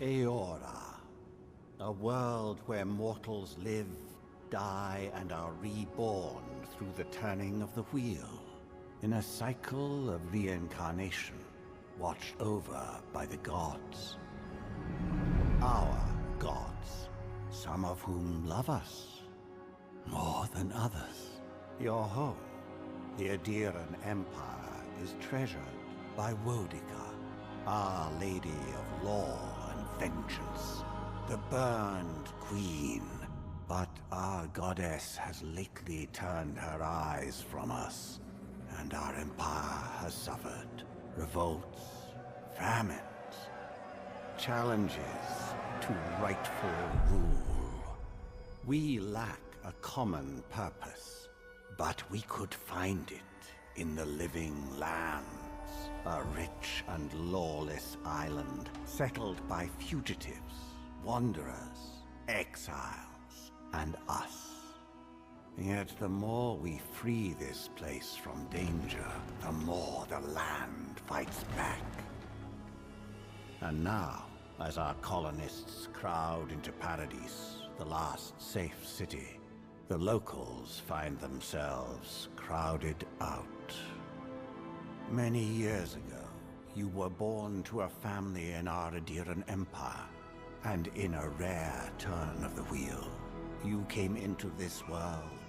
Eora, a world where mortals live, die, and are reborn through the turning of the wheel, in a cycle of reincarnation, watched over by the gods. Our gods, some of whom love us more than others. Your home, the Obsidian Empire, is treasured by Wodica, Our Lady of Law and Vengeance, the Burned Queen. But our goddess has lately turned her eyes from us, and our empire has suffered revolts, famines, challenges to rightful rule. We lack a common purpose, but we could find it in the living lands, a rich and lawless island settled by fugitives, wanderers, exiles, and us. Yet the more we free this place from danger, the more the land fights back. And now, as our colonists crowd into Paradise, the last safe city, the locals find themselves crowded out. Many years ago, you were born to a family in our Obsidian Empire, and in a rare turn of the wheel, you came into this world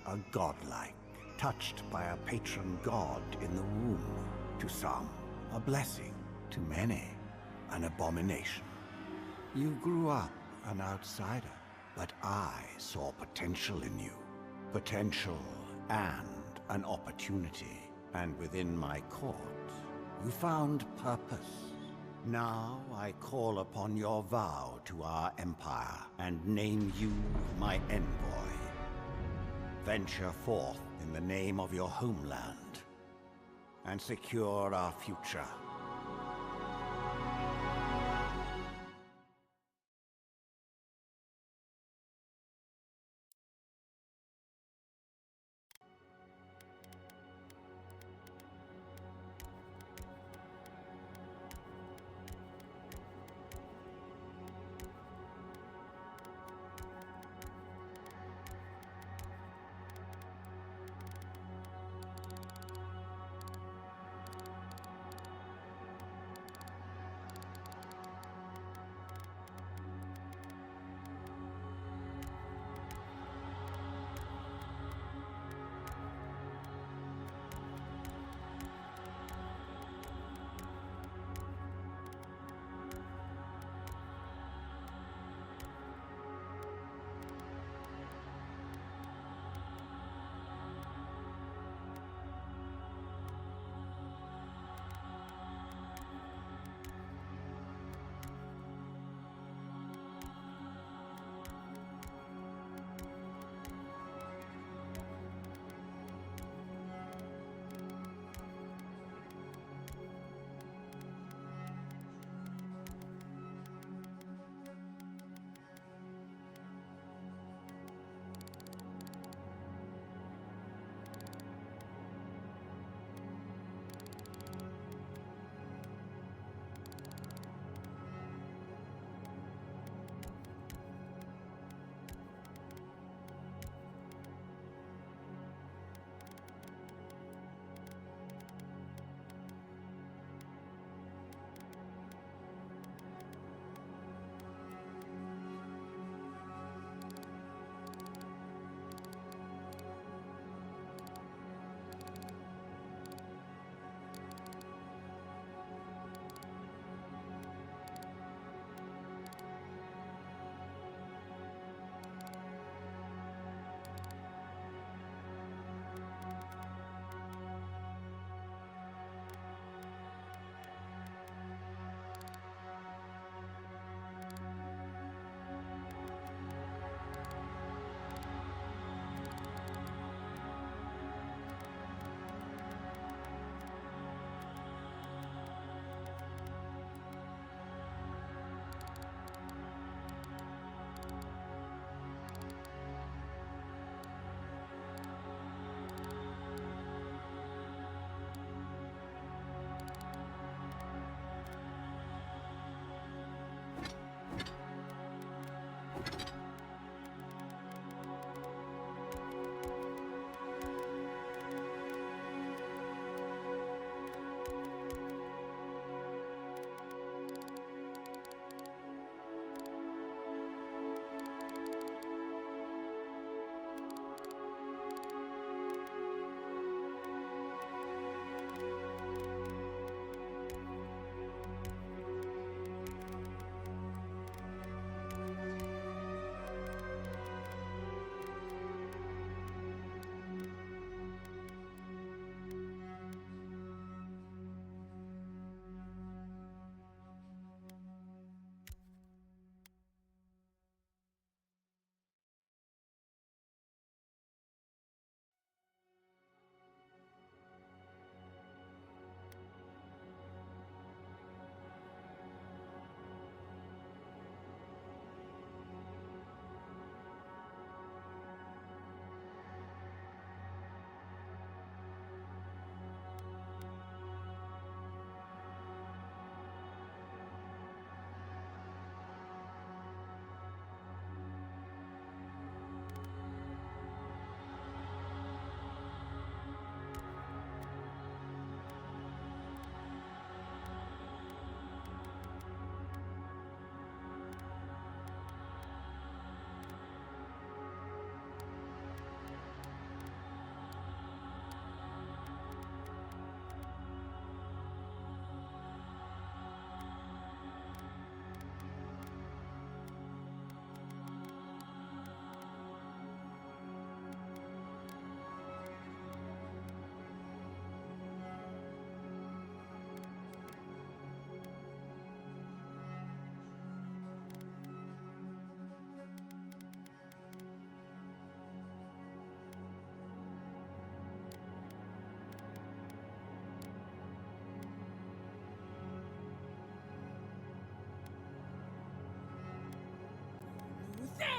a godlike, touched by a patron god in the womb. To some, a blessing. To many, an abomination. You grew up an outsider, but I saw potential in you. Potential and an opportunity. And within my court, you found purpose. Now I call upon your vow to our empire and name you my envoy. Venture forth in the name of your homeland and secure our future.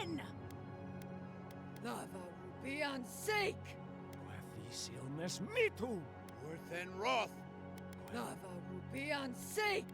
again! Lava sake! Quethis illness me too! Worth and wrath! Lava sake!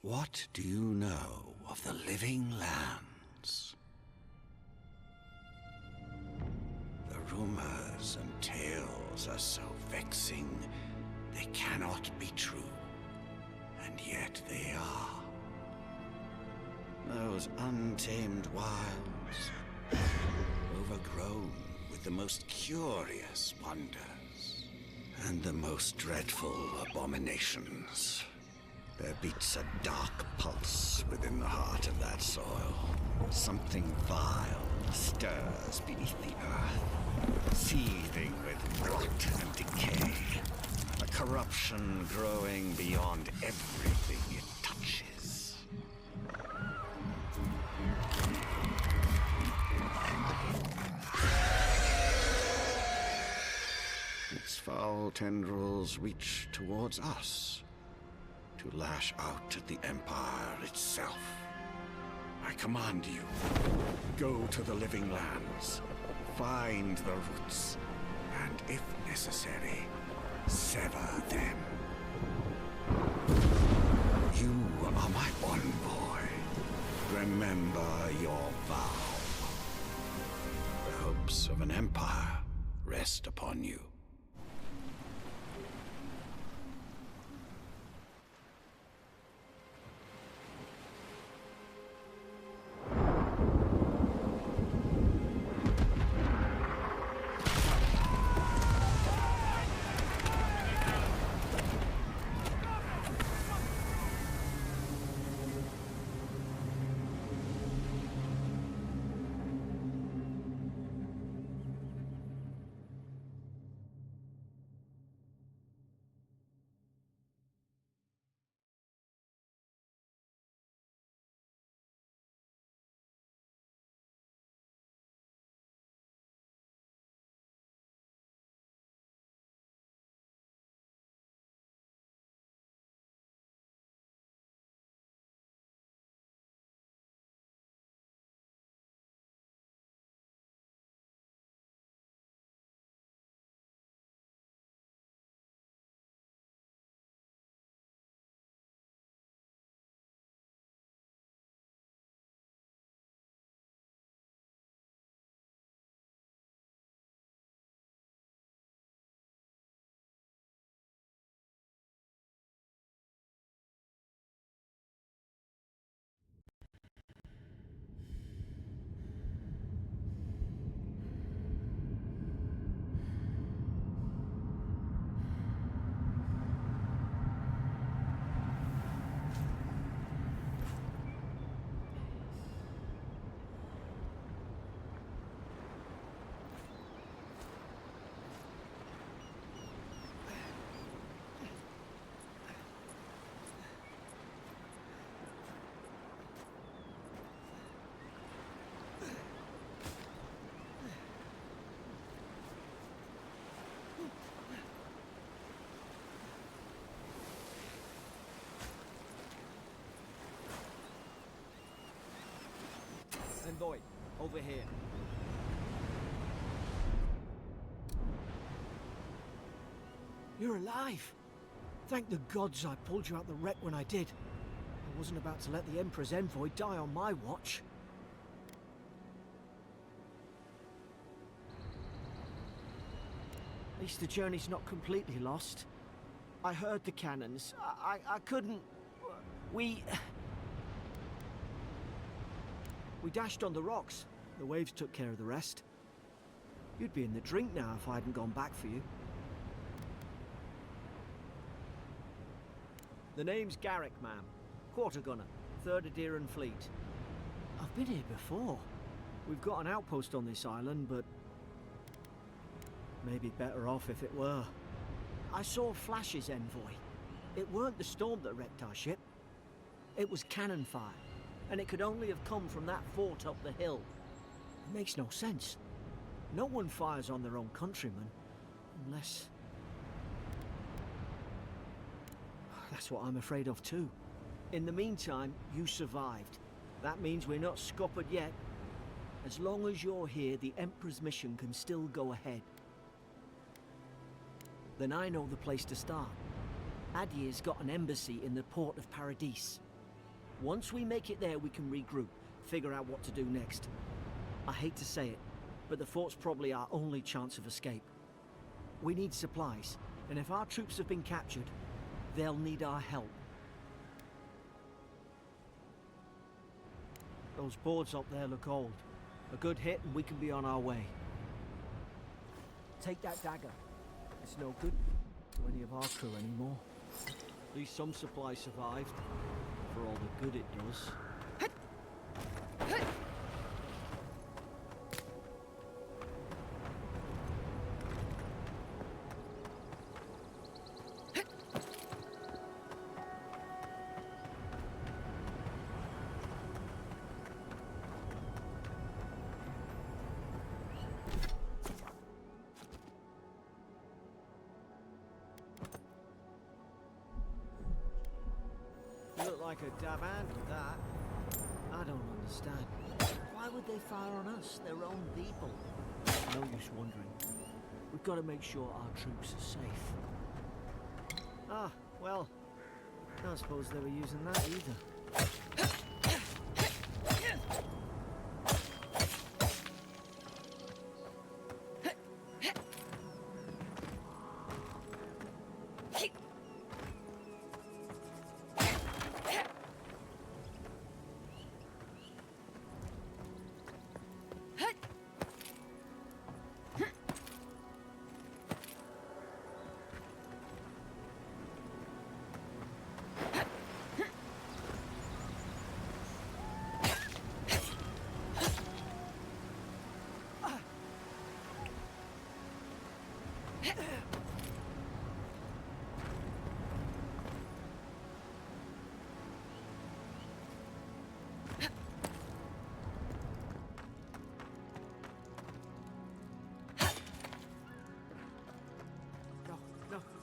What do you know of the living lands? The rumors and tales are so vexing, they cannot be true. And yet they are. Those untamed wilds, overgrown with the most curious wonders and the most dreadful abominations. There beats a dark pulse within the heart of that soil. Something vile stirs beneath the earth, seething with rot and decay. A corruption growing beyond everything it touches. Its foul tendrils reach towards us, to lash out at the Empire itself. I command you, go to the living lands, find the roots, and if necessary, sever them. You are my envoy. Remember your vow. The hopes of an empire rest upon you. envoy. Over here. You're alive! Thank the gods I pulled you out the wreck when I did. I wasn't about to let the Emperor's envoy die on my watch. At least the journey's not completely lost. I heard the cannons. I couldn't... We dashed on the rocks. The waves took care of the rest. You'd be in the drink now if I hadn't gone back for you. The name's Garrick, ma'am. Quarter gunner, 3rd Adheran Fleet. I've been here before. We've got an outpost on this island, but... maybe better off if it were. I saw Flash's envoy. It weren't the storm that wrecked our ship. It was cannon fire, and it could only have come from that fort up the hill. It makes no sense. No one fires on their own countrymen, unless... That's what I'm afraid of too. In the meantime, you survived. That means we're not scuppered yet. As long as you're here, the Emperor's mission can still go ahead. Then I know the place to start. Adir's got an embassy in the port of Paradis. Once we make it there, we can regroup, figure out what to do next. I hate to say it, but the fort's probably our only chance of escape. We need supplies, and if our troops have been captured, they'll need our help. Those boards up there look old. A good hit and we can be on our way. Take that dagger. It's no good to any of our crew anymore. At least some supplies survived, for all the good it does. You look like a dab hand with that. I don't understand. Why would they fire on us, their own people? No use wondering. We've got to make sure our troops are safe. Ah, well, I don't suppose they were using that either.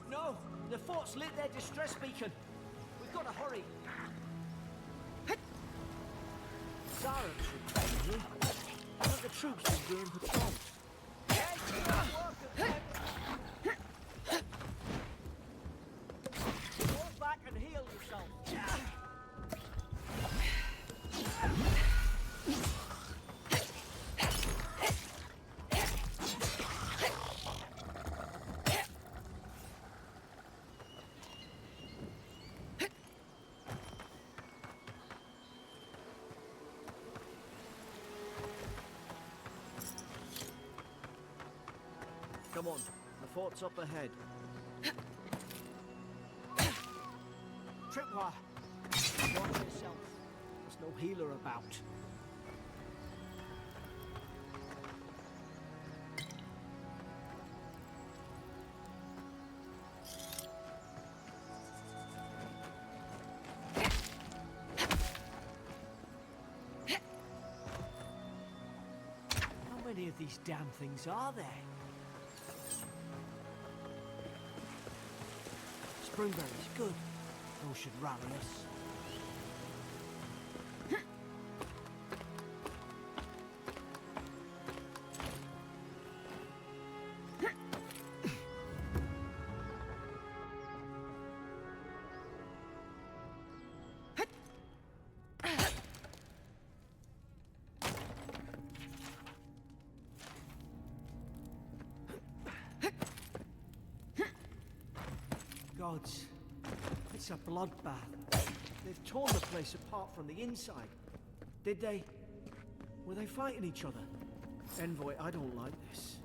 No! The fort's lit their distress beacon. We've got to hurry. Zara should be here. But the troops been doing patrols. Fall back and heal yourself. Come on, the fort's up ahead. Tripwire! Watch yourself. There's no healer about. How many of these damn things are there? Springberries, good. Those should rally us. Gods, it's a bloodbath. They've torn the place apart from the inside. Did they? Were they fighting each other? Envoy, I don't like this.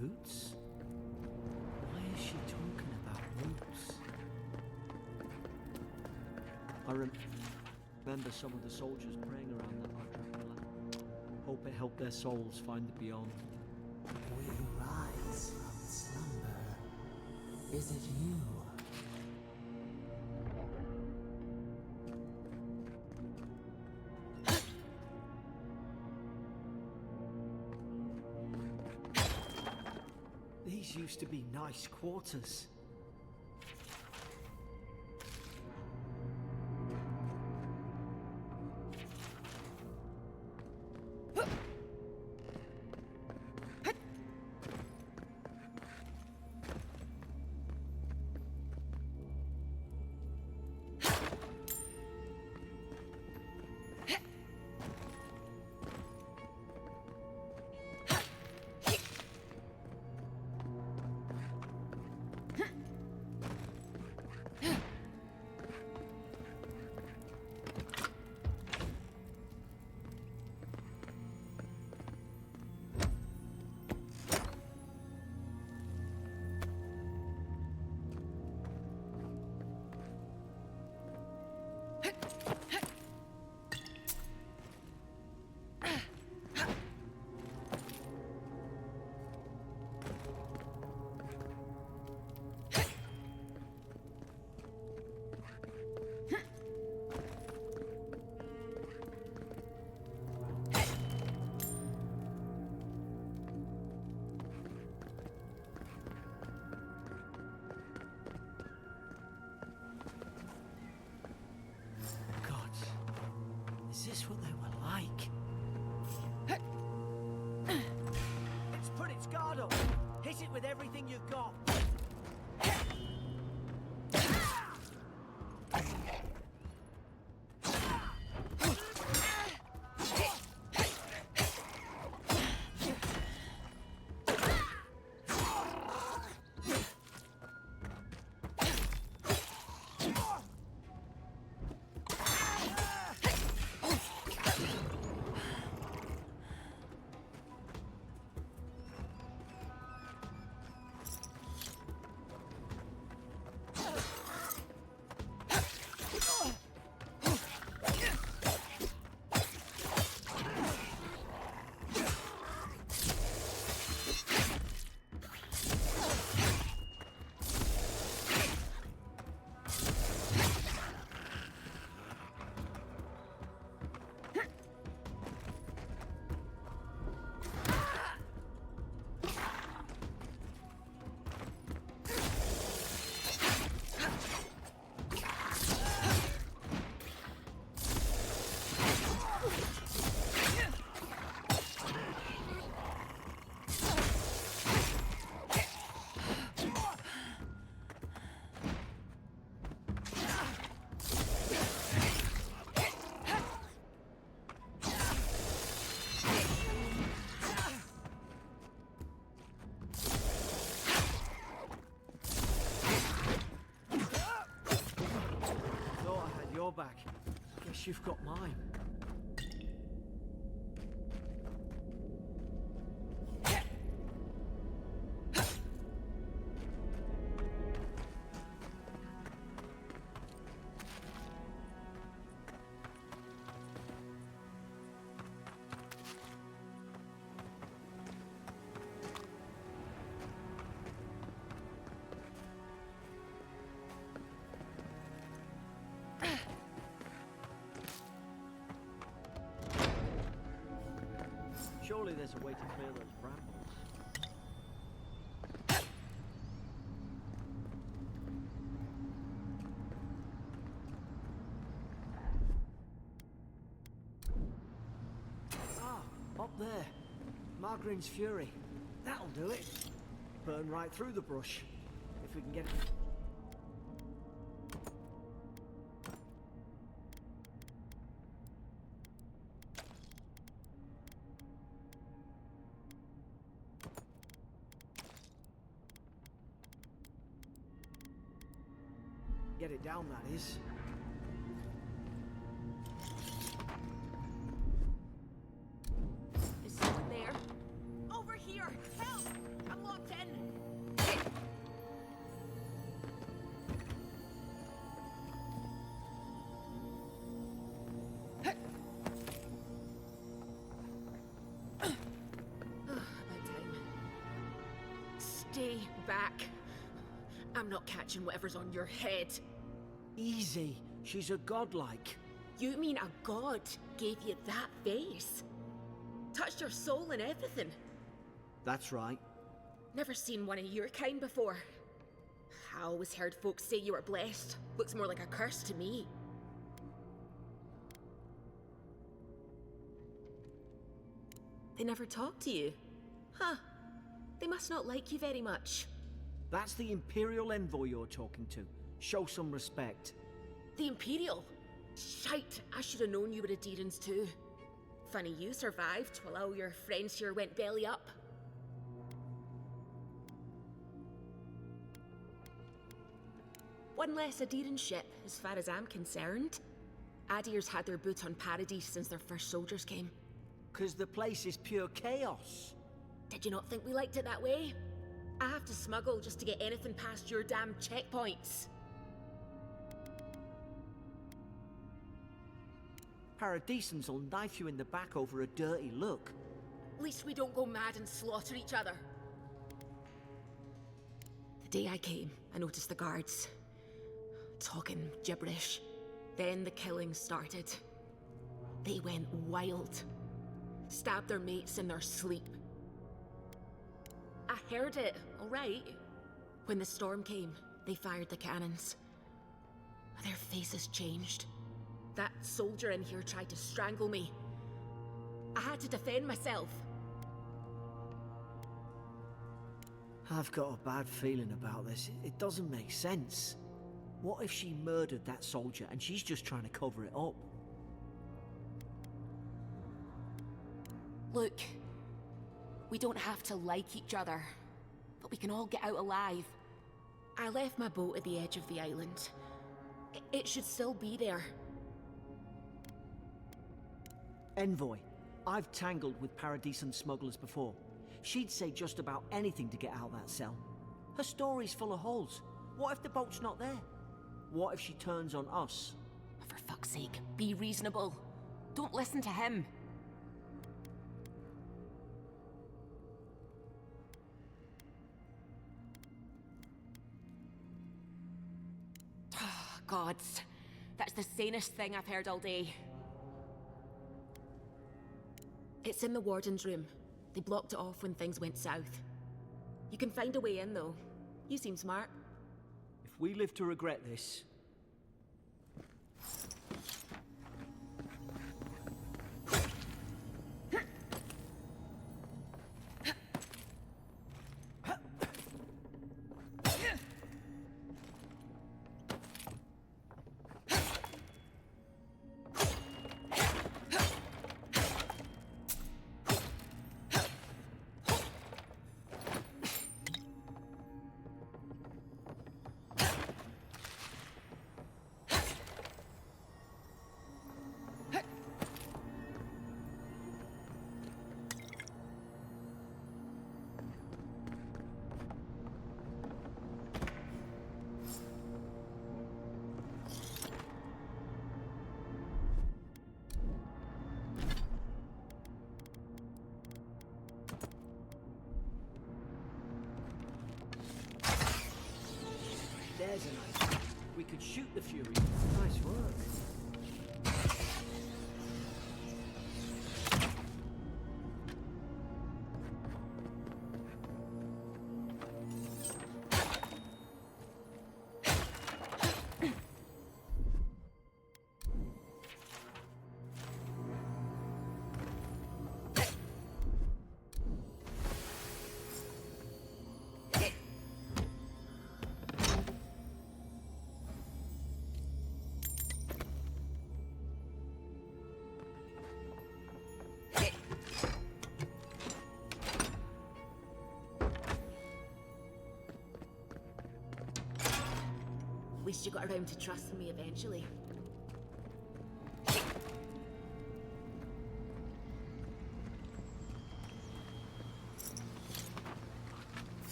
Roots? Why is she talking about roots? I remember some of the soldiers praying around that Ardrac lamp. Hope it helped their souls find the beyond. We rise from slumber. Is it you? These used to be nice quarters. Is this what they were like? It's put its guard up. Hit it with everything you've got. Back. Guess you've got mine. Surely there's a way to clear those brambles. Ah, up there. Margarine's Fury. That'll do it. Burn right through the brush. If we can get it. Get it down, that is. Is someone there? Over here! Help! I'm locked in! About time. Stay back. I'm not catching whatever's on your head. Easy. She's a godlike. You mean a god gave you that face? Touched your soul and everything? That's right. Never seen one of your kind before. I always heard folks say you were blessed. Looks more like a curse to me. They never talk to you? Huh. They must not like you very much. That's the Imperial envoy you're talking to. Show some respect. The Imperial? Shite, I should have known you were a Deerans too. Funny you survived while all your friends here went belly up. One less Aderan ship, as far as I'm concerned. Adir's had their boot on Paradise since their first soldiers came. 'Cause the place is pure chaos. Did you not think we liked it that way? I have to smuggle just to get anything past your damn checkpoints. Paradisans will knife you in the back over a dirty look. At least we don't go mad and slaughter each other. The day I came, I noticed the guards talking gibberish. Then the killing started. They went wild. Stabbed their mates in their sleep. I heard it, all right. When the storm came, they fired the cannons. Their faces changed. That soldier in here tried to strangle me. I had to defend myself. I've got a bad feeling about this. It doesn't make sense. What if she murdered that soldier and she's just trying to cover it up? Look, we don't have to like each other, but we can all get out alive. I left my boat at the edge of the island. It should still be there. Envoy, I've tangled with Paradisan smugglers before. She'd say just about anything to get out of that cell. Her story's full of holes. What if the boat's not there? What if she turns on us? For fuck's sake, be reasonable. Don't listen to him. Gods, that's the sanest thing I've heard all day. It's in the warden's room. They blocked it off when things went south. You can find a way in, though. You seem smart. If we live to regret this... There's an idea. We could shoot the Fury. Nice work. least you got around to trusting me eventually.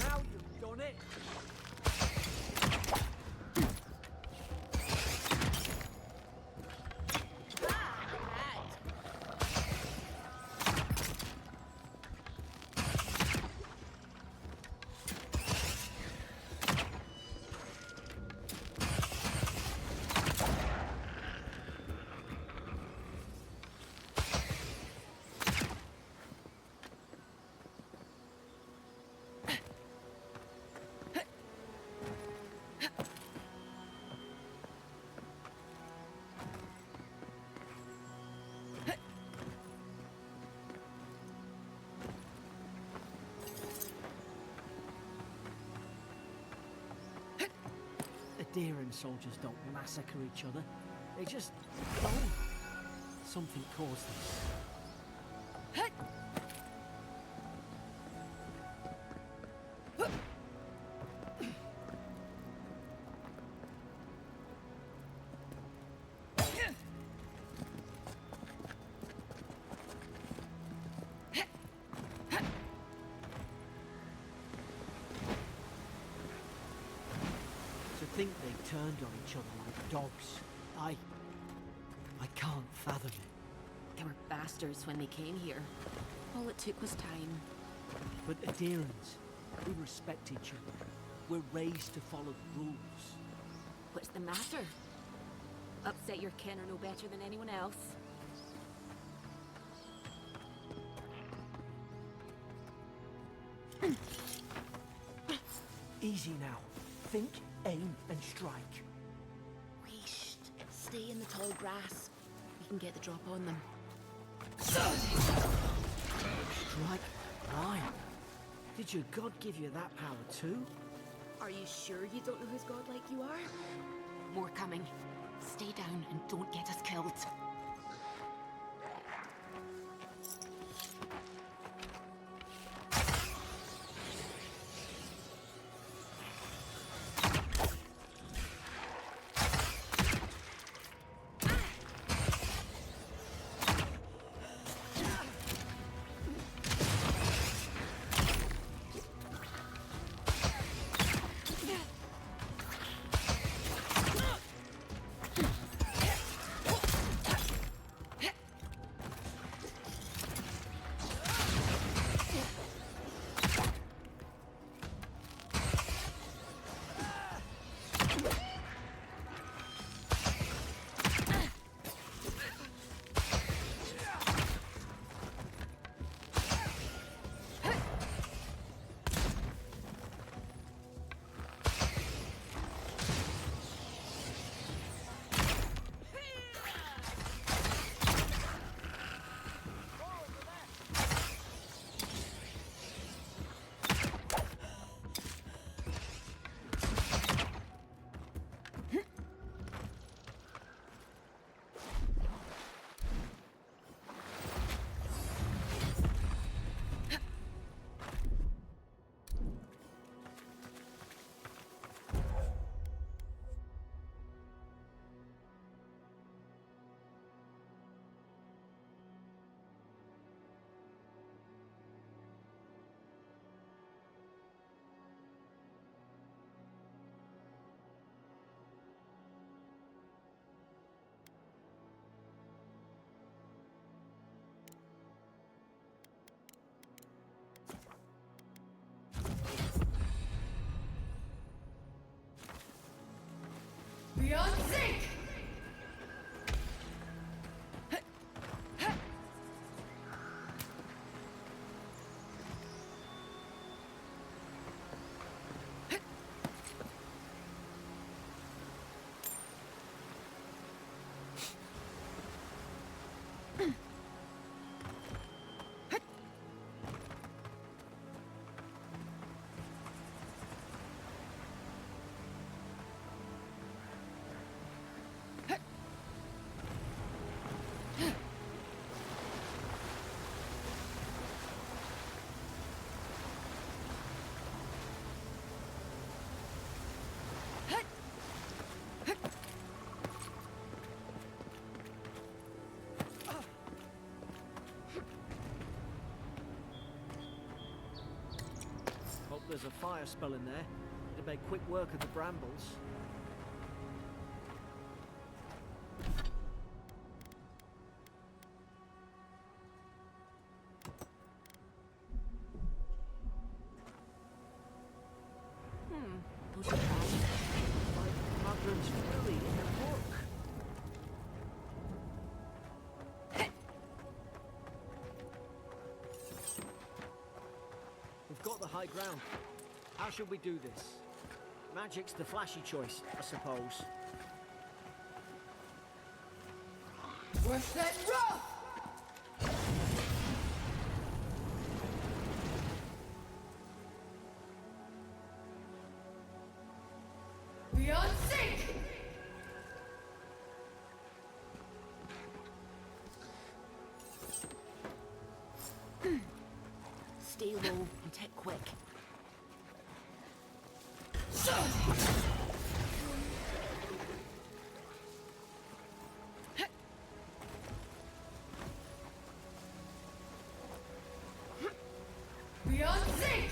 Now you've done it! Adherent soldiers don't massacre each other. They just don't. Something caused this. To think they turned on each other like dogs. I can't fathom it. They were bastards when they came here. All it took was time. But adherents, we respect each other. We're raised to follow the rules. What's the matter? Upset your kin are no better than anyone else. Easy now. Think, aim, and strike. Whoosh. Stay in the tall grass. We can get the drop on them. Strike blind. Did your god give you that power too? Are you sure you don't know who's godlike you are? More coming. Stay down and don't get us killed. Beyond sync! there's a fire spell in there, it'd make quick work of the brambles. Those are bad. Like Magram's Fury in the book. We've got the high ground. How should we do this? Magic's the flashy choice, I suppose. Worse than rough! Beyond sync! Stay low and hit quick. Beyond sync!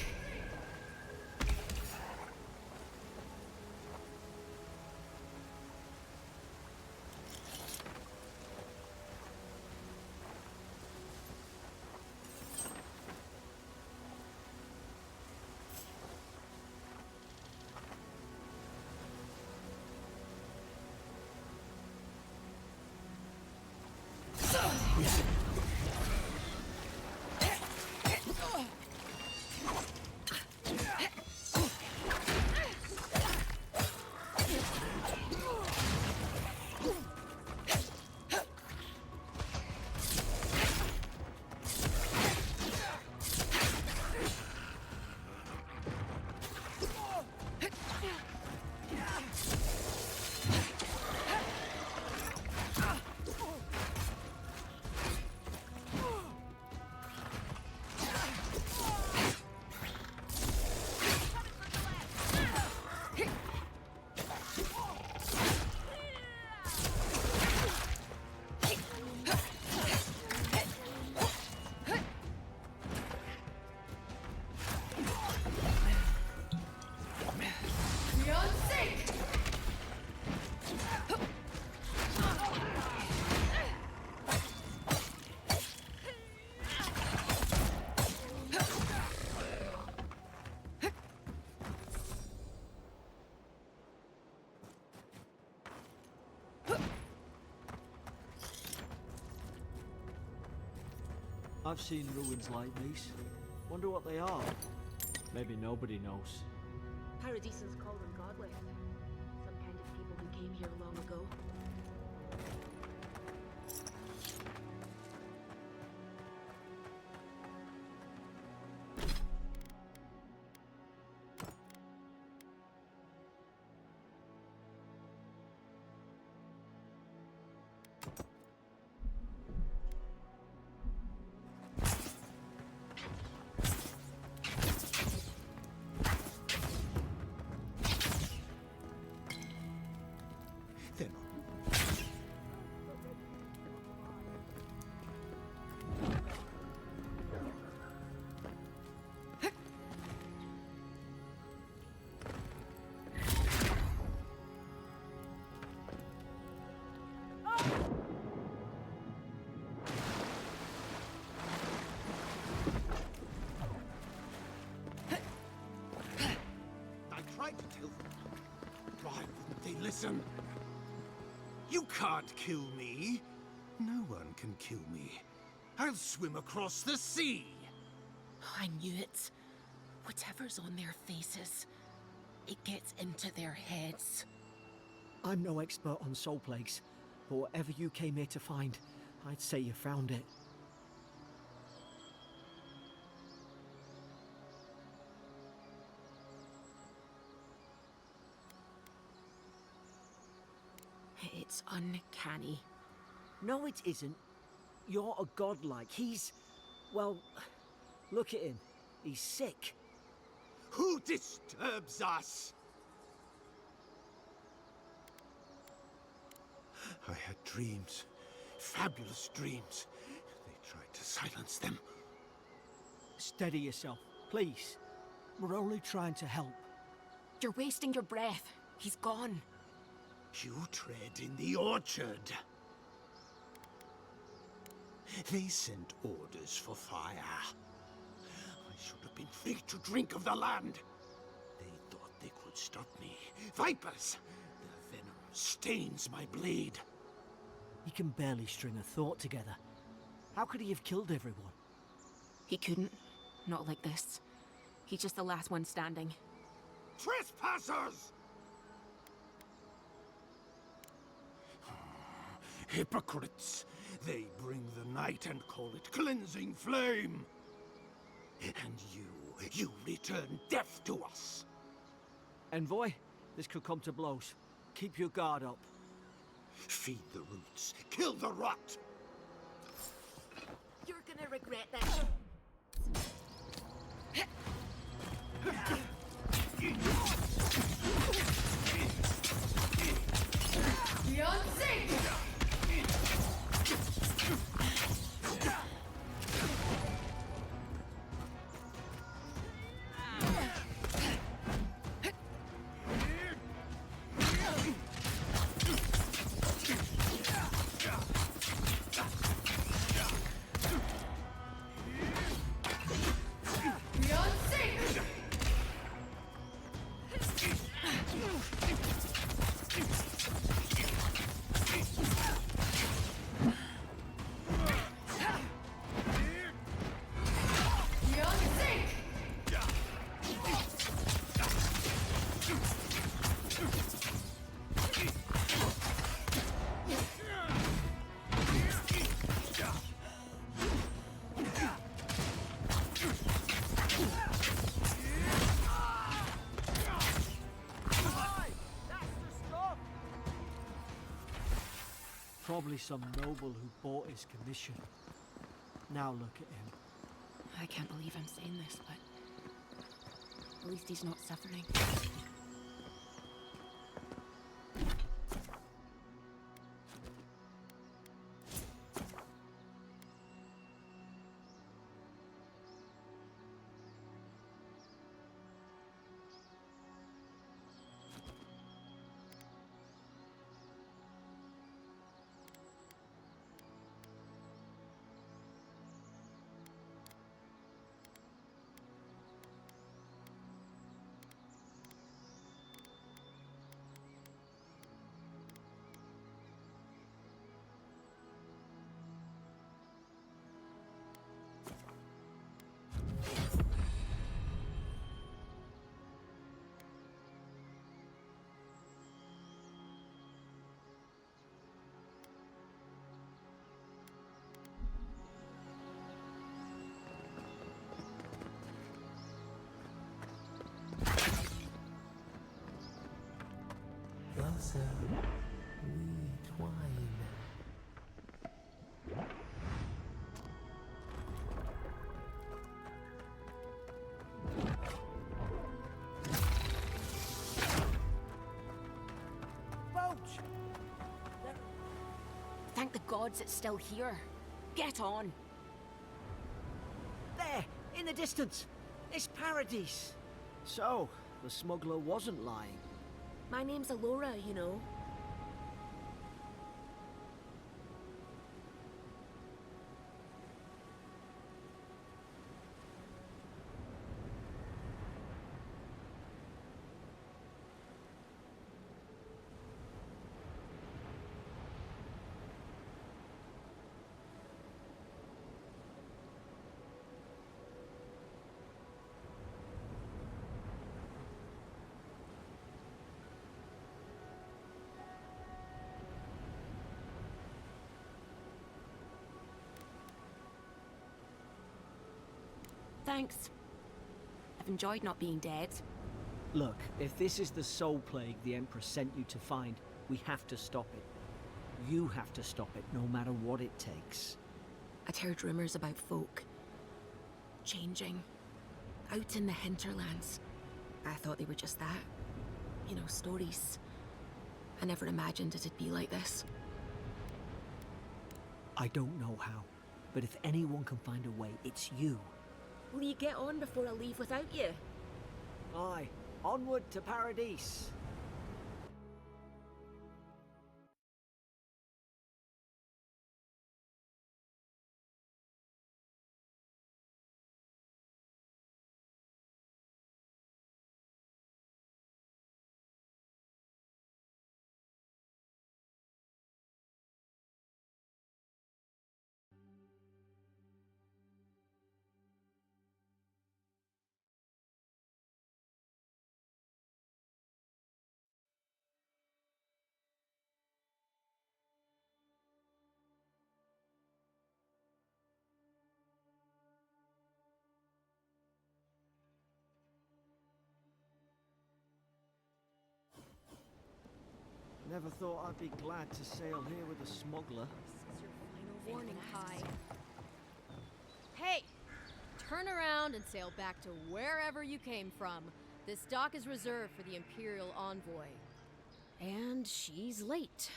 Beyond sync! I've seen ruins like these. Wonder what they are. Maybe nobody knows. Paradisans call them godly. Some kind of people who came here long ago. Tried to tell them. Why wouldn't they listen? You can't kill me. No one can kill me. I'll swim across the sea. I knew it. Whatever's on their faces, it gets into their heads. I'm no expert on soul plagues, but whatever you came here to find, I'd say you found it. It's uncanny. No, it isn't. You're a godlike. He's... well, look at him. He's sick. Who disturbs us? I had dreams. Fabulous dreams. They tried to silence them. Steady yourself, please. We're only trying to help. You're wasting your breath. He's gone. You tread in the orchard. They sent orders for fire. I should have been free to drink of the land. They thought they could stop me. Vipers! Their venom stains my blade. He can barely string a thought together. How could he have killed everyone? He couldn't. Not like this. He's just the last one standing. Trespassers! Hypocrites! They bring the night and call it cleansing flame. And you return death to us. Envoy, this could come to blows. Keep your guard up. Feed the roots, kill the rot. You're gonna regret this. Beyond sync! Beyond sync! Beyond sync! Probably some noble who bought his commission. Now look at him. I can't believe I'm saying this, but at least he's not suffering. Closer, we twine. Thank the gods it's still here. Get on. There, in the distance. It's Paradise. So, the smuggler wasn't lying. My name's Eora, you know. Thanks. I've enjoyed not being dead. Look, if this is the soul plague the Emperor sent you to find, we have to stop it. You have to stop it, no matter what it takes. I'd heard rumors about folk changing out in the hinterlands. I thought they were just that. You know, stories. I never imagined it'd be like this. I don't know how, but if anyone can find a way, it's you. Will you get on before I leave without you? Aye, onward to Paradise. Never thought I'd be glad to sail here with a smuggler. This is your final warning, Kai. Hey! Turn around and sail back to wherever you came from. This dock is reserved for the Imperial envoy. And she's late.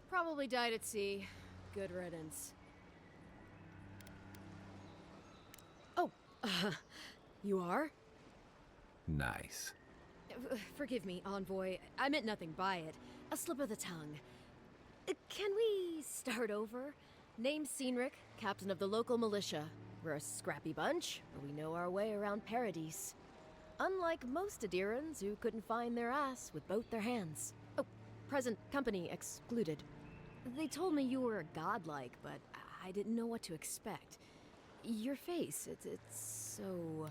Probably died at sea. Good riddance. Oh, you are? Nice. Forgive me, envoy. I meant nothing by it. A slip of the tongue. Can we start over? Name's Cynric, captain of the local militia. We're a scrappy bunch, but we know our way around Paradise. Unlike most Adirans who couldn't find their ass with both their hands. Oh, present company excluded. They told me you were godlike, but I didn't know what to expect. Your face, it's so...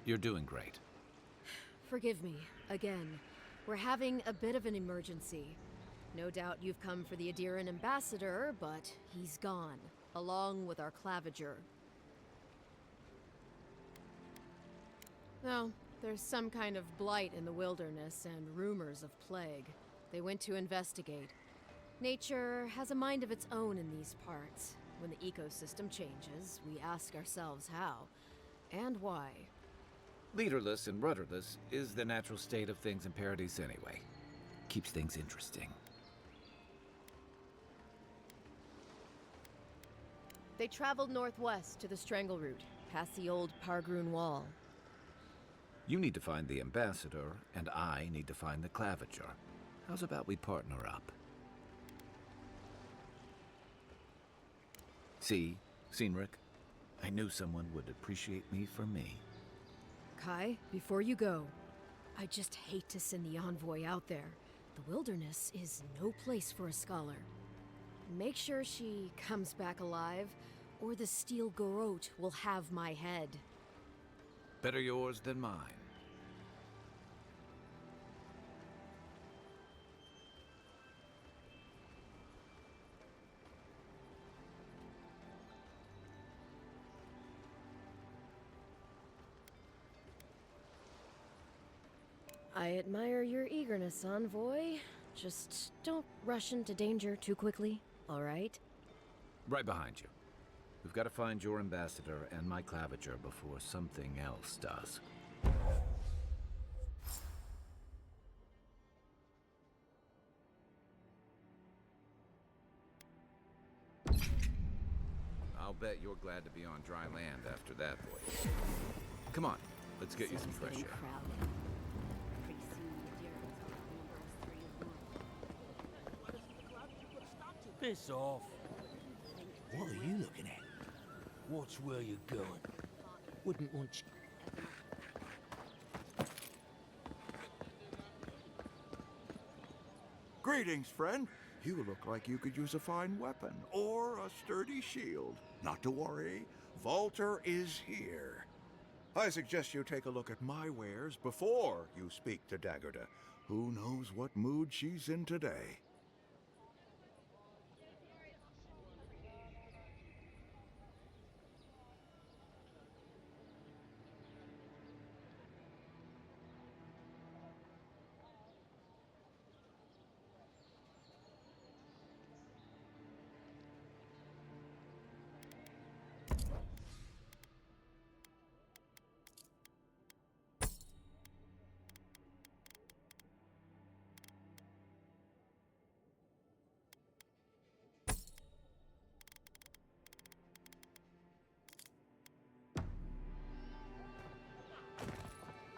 You're doing great. Forgive me, again. We're having a bit of an emergency. No doubt you've come for the Adiran ambassador, but he's gone, along with our claviger. No, there's some kind of blight in the wilderness and rumors of plague. They went to investigate. Nature has a mind of its own in these parts. When the ecosystem changes, we ask ourselves how and why. Leaderless and rudderless is the natural state of things in Paradise anyway. Keeps things interesting. They traveled northwest to the Strangle Route, past the old Pargroon Wall. You need to find the ambassador, and I need to find the claviger. How's about we partner up? See, Cynric, I knew someone would appreciate me for me. Kai, before you go, I just hate to send the envoy out there. The wilderness is no place for a scholar. Make sure she comes back alive, or the Steel Garrote will have my head. Better yours than mine. I admire your eagerness, envoy. Just don't rush into danger too quickly, all right? Right behind you. We've got to find your ambassador and my claviger before something else does. I'll bet you're glad to be on dry land after that voyage. Come on, let's get you some fresh air. Piss off. What are you looking at? Watch where you're going. Wouldn't want you... Greetings, friend. You look like you could use a fine weapon or a sturdy shield. Not to worry, Volter is here. I suggest you take a look at my wares before you speak to Daggerda. Who knows what mood she's in today?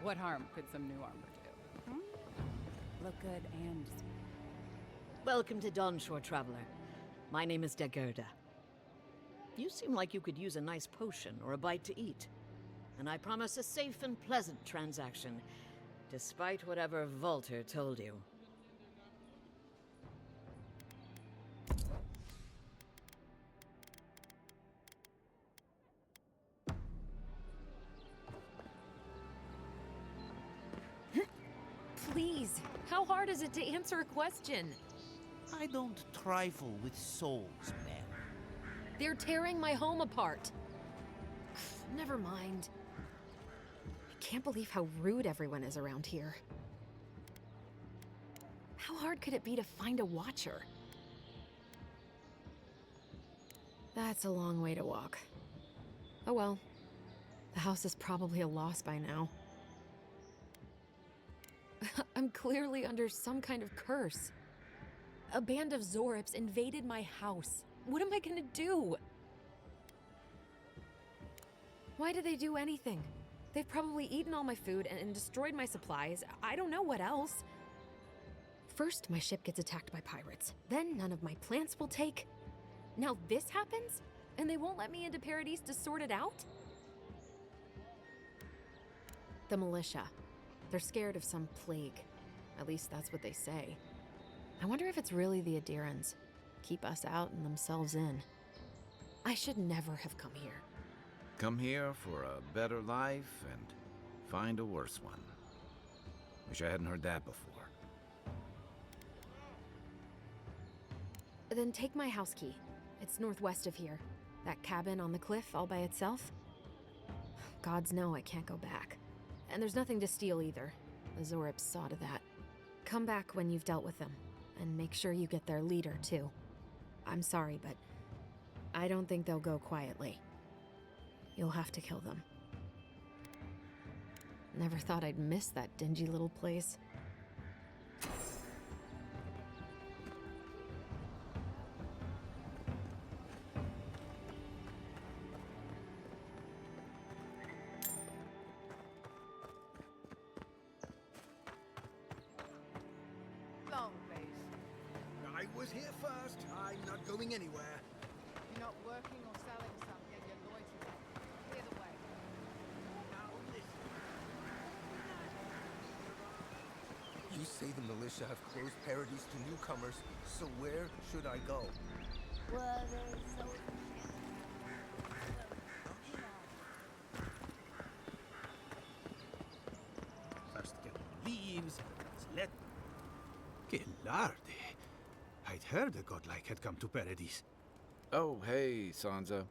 What harm could some new armor do? Look good and... Welcome to Dawnshore, Traveler. My name is Dagerda. You seem like you could use a nice potion or a bite to eat. And I promise a safe and pleasant transaction, despite whatever Volter told you. Please, how hard is it to answer a question? I don't trifle with souls, man. They're tearing my home apart. Never mind. I can't believe how rude everyone is around here. How hard could it be to find a watcher? That's a long way to walk. Oh well. The house is probably a loss by now. I'm clearly under some kind of curse. A band of Zorips invaded my house. What am I gonna do? Why did they do anything? They've probably eaten all my food and destroyed my supplies. I don't know what else. First, my ship gets attacked by pirates. Then none of my plants will take. Now this happens? And they won't let me into Paradise to sort it out? The militia. They're scared of some plague. At least that's what they say. I wonder if it's really the Adirans. Keep us out and themselves in. I should never have come here. Come here for a better life and find a worse one. Wish I hadn't heard that before. Then take my house key. It's northwest of here. That cabin on the cliff all by itself. Gods know I can't go back. And there's nothing to steal either. The Zorips saw to that. Come back when you've dealt with them. And make sure you get their leader, too. I'm sorry, but I don't think they'll go quietly. You'll have to kill them. Never thought I'd miss that dingy little place. Long face. I was here first. I'm not going anywhere. You're not working or selling something, you're loitering. Clear the way. You say the militia have closed Paradise to newcomers, so where should I go? Well, there's so... First get leaves, let... Que larde. I'd heard a godlike had come to Paradise. Oh, hey, Sansa.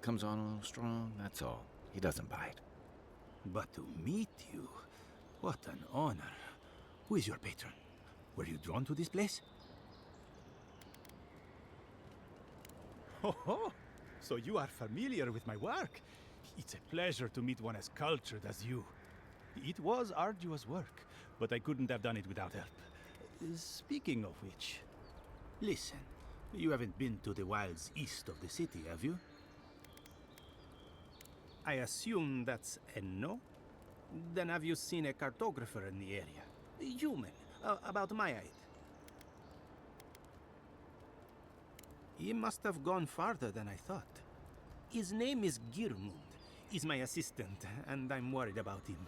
Comes on a little strong, that's all. He doesn't bite. But to meet you, what an honor. Who is your patron? Were you drawn to this place? Ho ho! So you are familiar with my work. It's a pleasure to meet one as cultured as you. It was arduous work, but I couldn't have done it without help. Speaking of which, listen, you haven't been to the wilds east of the city, have you? I assume that's a no? Then have you seen a cartographer in the area? Human, about my height. He must have gone farther than I thought. His name is Girmund. He's my assistant, and I'm worried about him.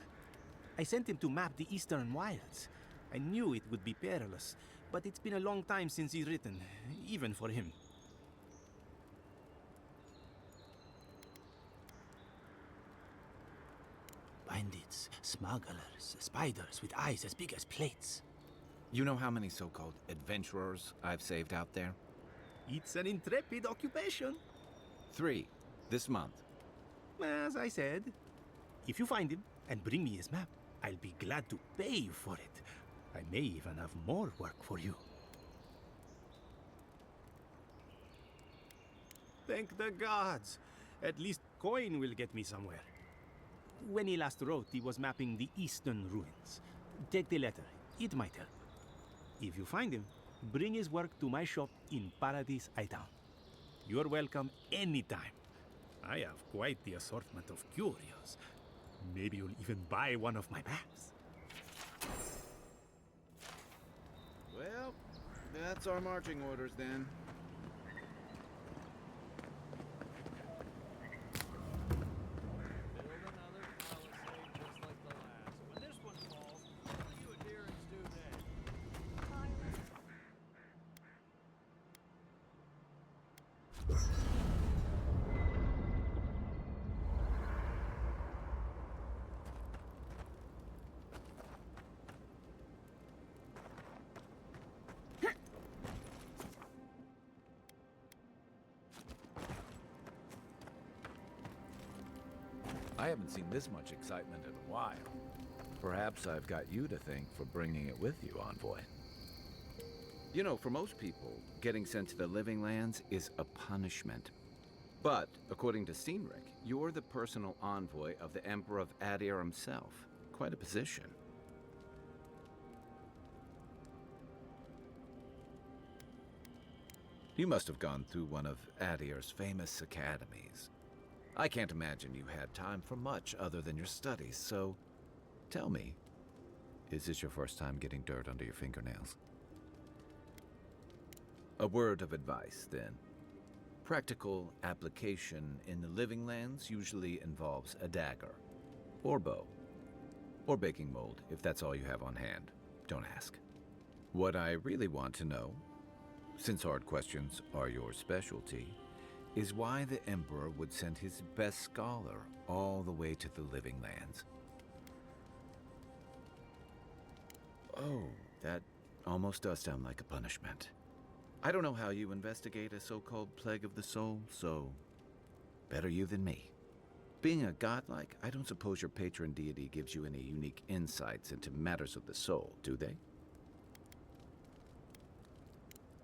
I sent him to map the eastern wilds. I knew it would be perilous, but it's been a long time since he's written, even for him. Bandits, smugglers, spiders with eyes as big as plates. You know how many so-called adventurers I've saved out there? It's an intrepid occupation. 3, this month. As I said, if you find him and bring me his map, I'll be glad to pay you for it. I may even have more work for you. Thank the gods. At least coin will get me somewhere. When he last wrote, he was mapping the eastern ruins. Take the letter. It might help. If you find him, bring his work to my shop in Paradise Town. You're welcome anytime. I have quite the assortment of curios. Maybe you'll even buy one of my maps. Well, that's our marching orders then. I haven't seen this much excitement in a while. Perhaps I've got you to thank for bringing it with you, Envoy. You know, for most people, getting sent to the Living Lands is a punishment. But, according to Cynric, you're the personal envoy of the Emperor of Adir himself. Quite a position. You must have gone through one of Adir's famous academies. I can't imagine you had time for much other than your studies, so tell me, is this your first time getting dirt under your fingernails? A word of advice, then. Practical application in the Living Lands usually involves a dagger, or bow, or baking mold, if that's all you have on hand. Don't ask. What I really want to know, since hard questions are your specialty, is why the Emperor would send his best scholar all the way to the Living Lands. Oh, that almost does sound like a punishment. I don't know how you investigate a so-called plague of the soul, so better you than me. Being a godlike, I don't suppose your patron deity gives you any unique insights into matters of the soul, do they?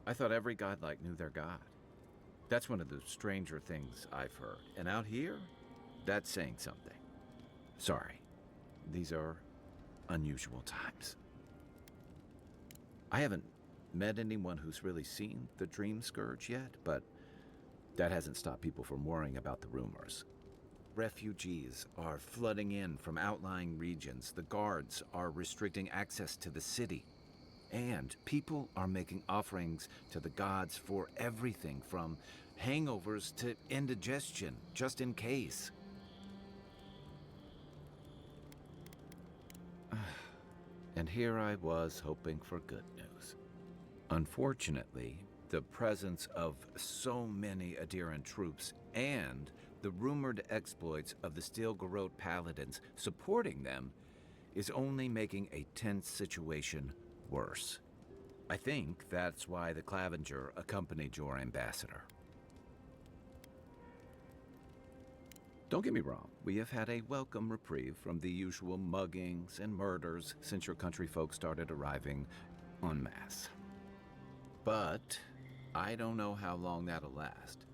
I thought every godlike knew their god. That's one of the stranger things I've heard. And out here, that's saying something. Sorry, these are unusual times. I haven't met anyone who's really seen the Dream Scourge yet, but that hasn't stopped people from worrying about the rumors. Refugees are flooding in from outlying regions. The guards are restricting access to the city. And people are making offerings to the gods for everything from hangovers to indigestion, just in case. And here I was hoping for good news. Unfortunately, the presence of so many Adiran troops and the rumored exploits of the Steel Garrote Paladins supporting them is only making a tense situation worse. I think that's why the Clavenger accompanied your ambassador. Don't get me wrong, we have had a welcome reprieve from the usual muggings and murders since your country folk started arriving en masse. But I don't know how long that'll last.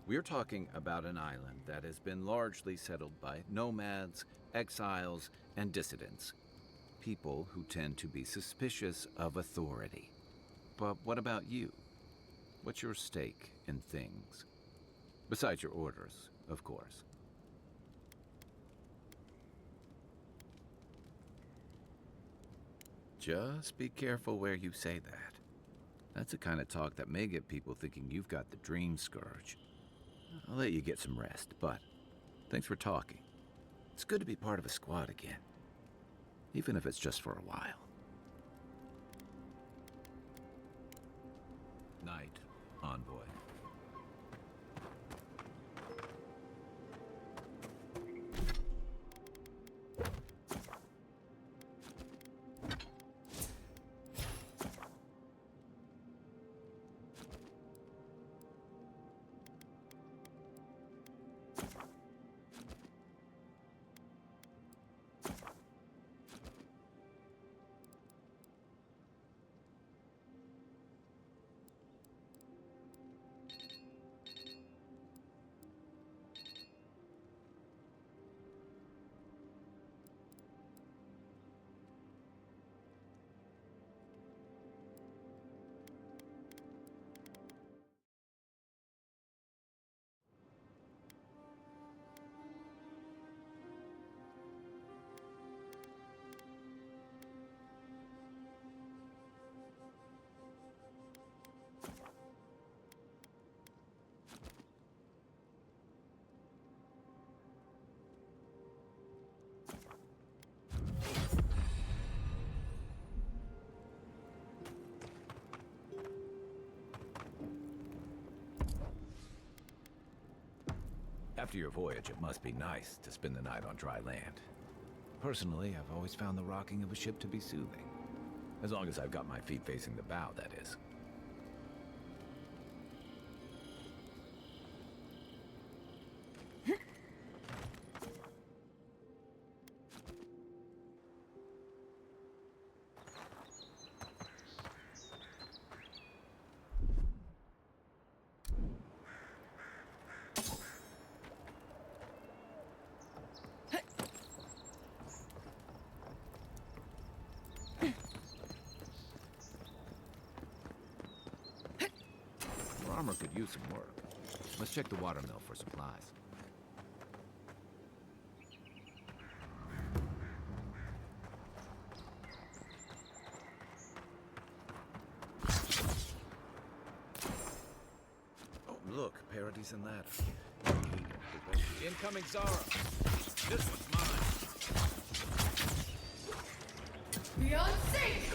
We're talking about an island that has been largely settled by nomads, exiles, and dissidents. People who tend to be suspicious of authority. But what about you? What's your stake in things? Besides your orders, of course. Just be careful where you say that. That's the kind of talk that may get people thinking you've got the Dream Scourge. I'll let you get some rest, but thanks for talking. It's good to be part of a squad again. Even if it's just for a while. Night, Envoy. After your voyage, it must be nice to spend the night on dry land. Personally, I've always found the rocking of a ship to be soothing. As long as I've got my feet facing the bow, that is. Armor could use some work. Let's check the watermill for supplies. Oh, look, Parodies and Ladder. Incoming Zara! This one's mine! Beyond sync!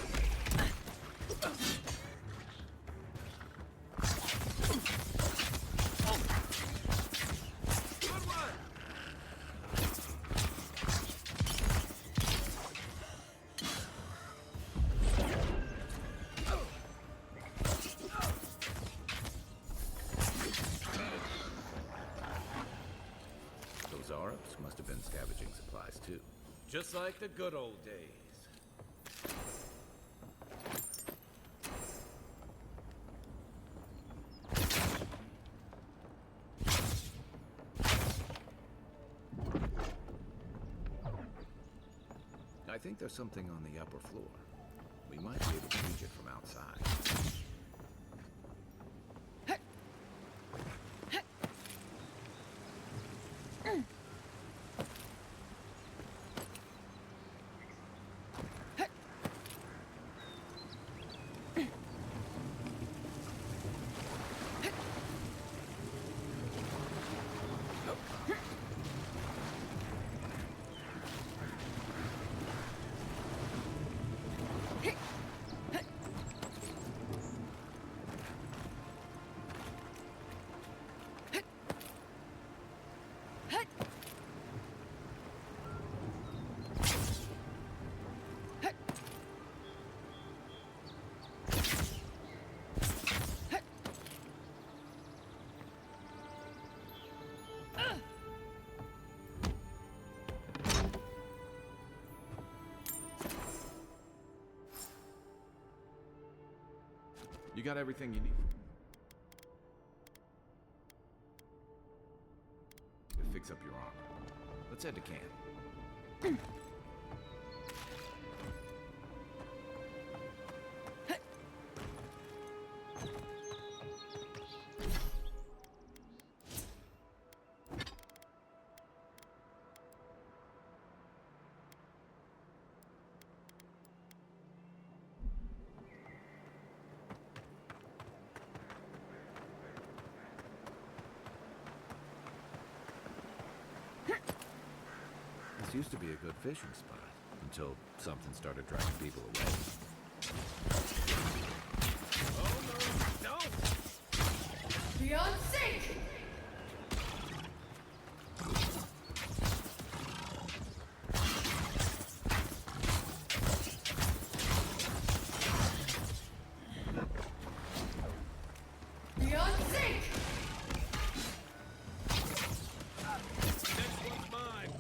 Must have been scavenging supplies, too. Just like the good old days. I think there's something on the upper floor. We might be able to reach it from outside. You got everything you need? To fix up your armor. Let's head to camp. This used to be a good fishing spot, until something started driving people away. Oh no, don't! Beyond sync! Beyond sync! Next one's mine!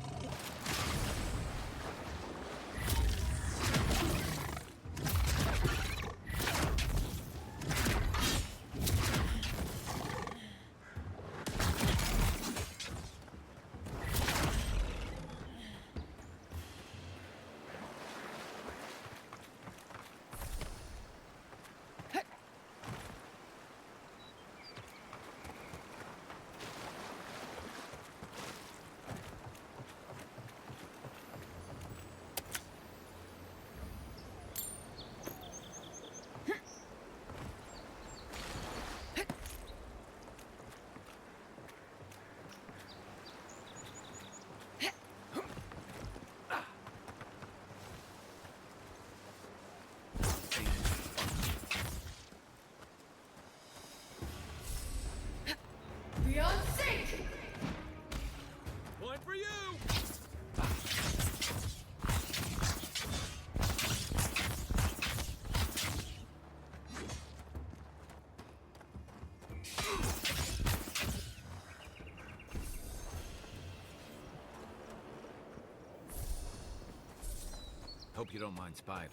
Hope you don't mind spiders.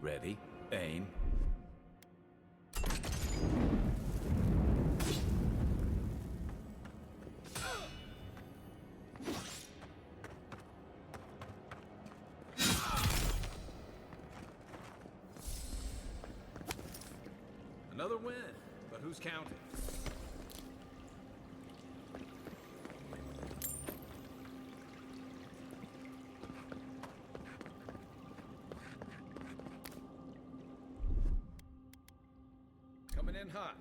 Ready, aim. Another win, but who's counting? Coming in hot.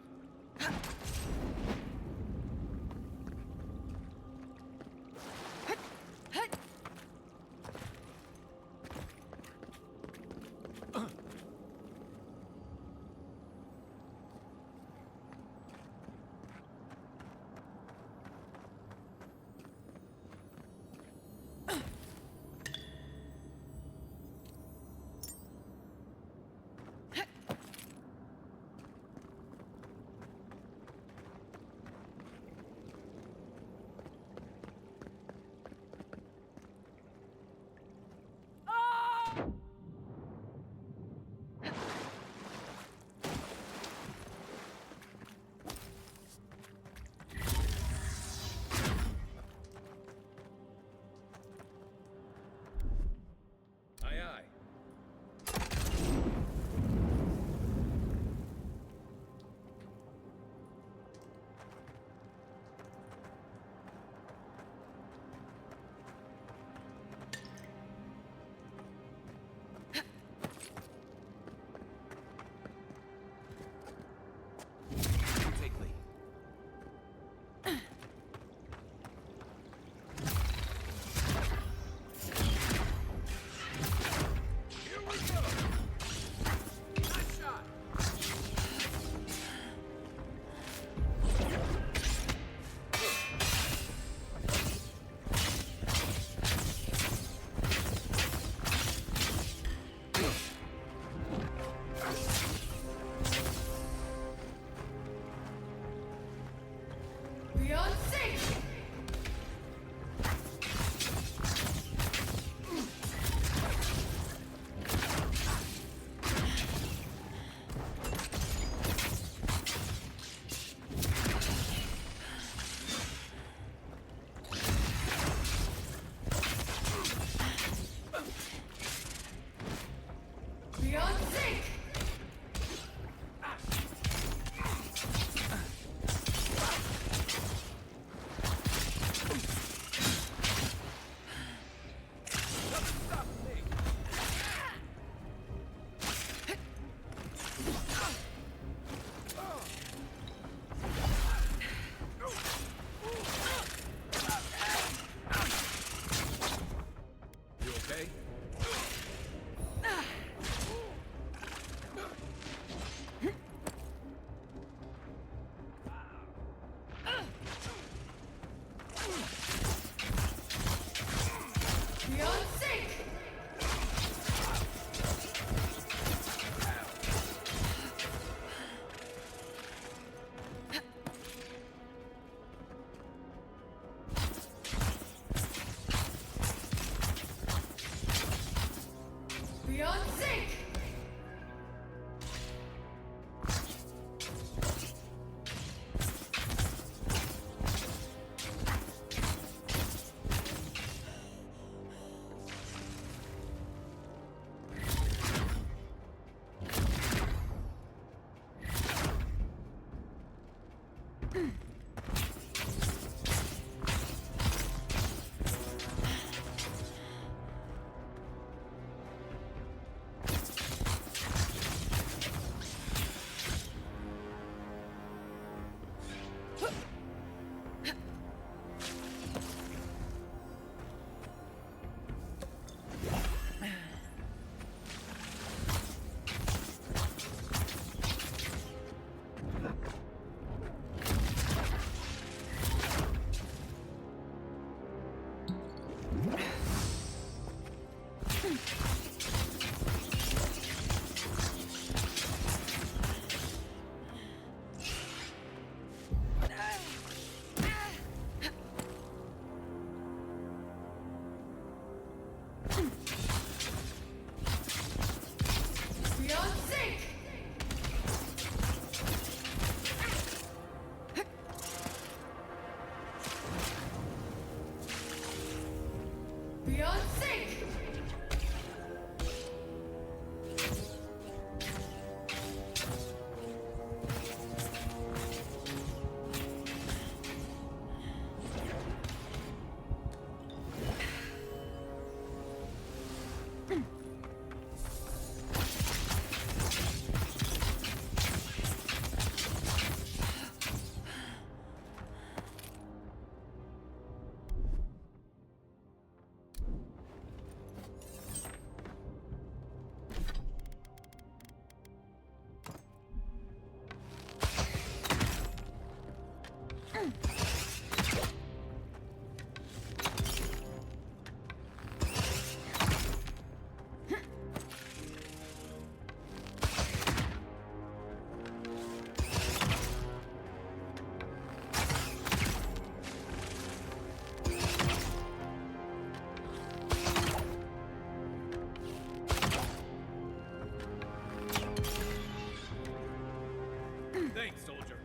Thanks, soldier.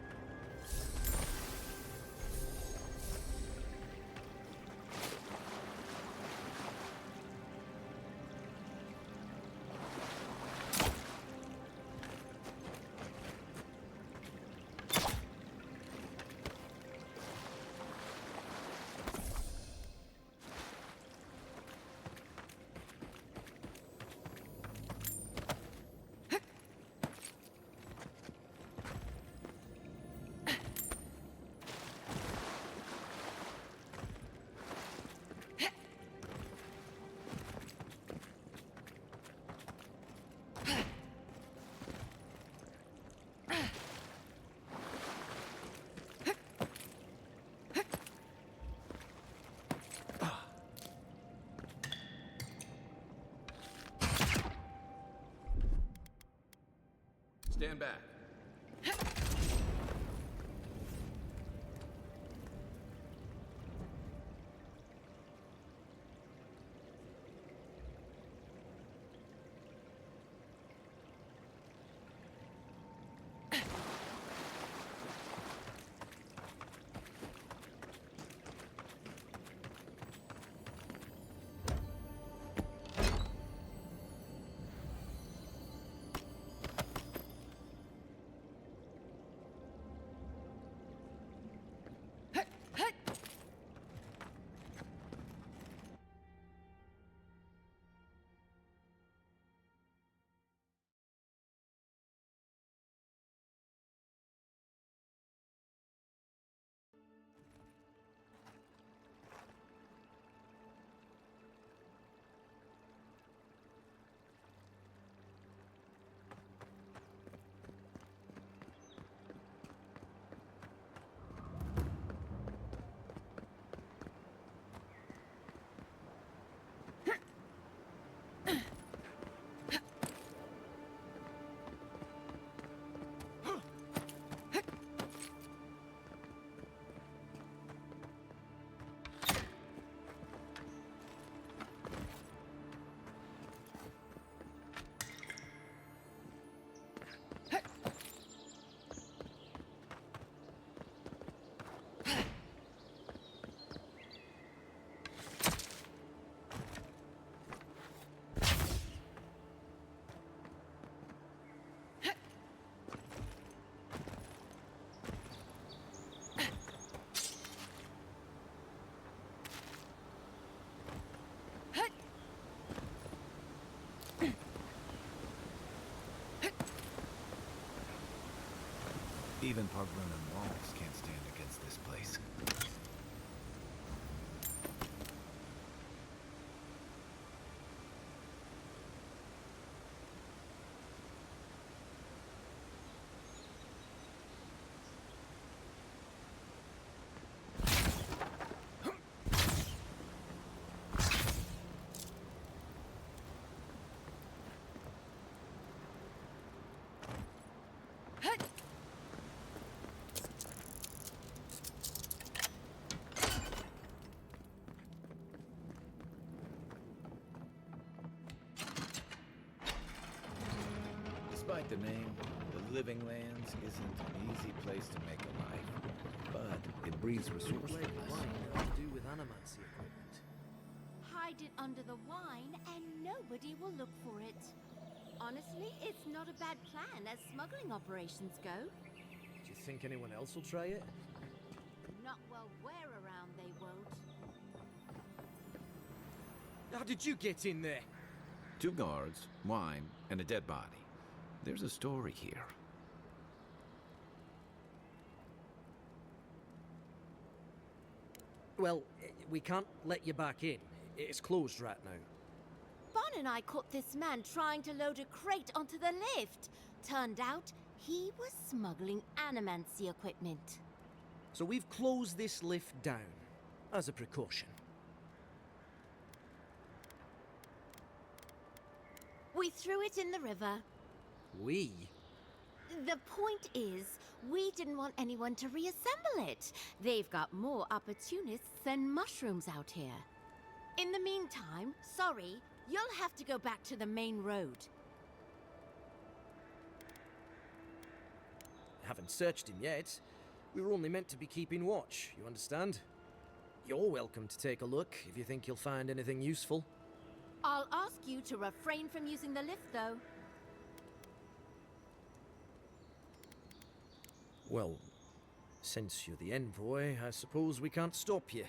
Stand back. Even Pargrunan walls can't stand against this place. Despite the name, the Living Lands isn't an easy place to make a life, but it breeds resourcefulness. To do with animancy equipment. Hide it under the wine and nobody will look for it. Honestly, it's not a bad plan as smuggling operations go. Do you think anyone else will try it? Not while we're around, they won't. How did you get in there? 2 guards, wine, and a dead body. There's a story here. Well, we can't let you back in. It's closed right now. Bon and I caught this man trying to load a crate onto the lift. Turned out he was smuggling animancy equipment. So we've closed this lift down, as a precaution. We threw it in the river. We? The point is, we didn't want anyone to reassemble it. They've got more opportunists than mushrooms out here. In the meantime, sorry, you'll have to go back to the main road. Haven't searched him yet. We were only meant to be keeping watch, you understand? You're welcome to take a look if you think you'll find anything useful. I'll ask you to refrain from using the lift, though. Well, since you're the envoy, I suppose we can't stop you.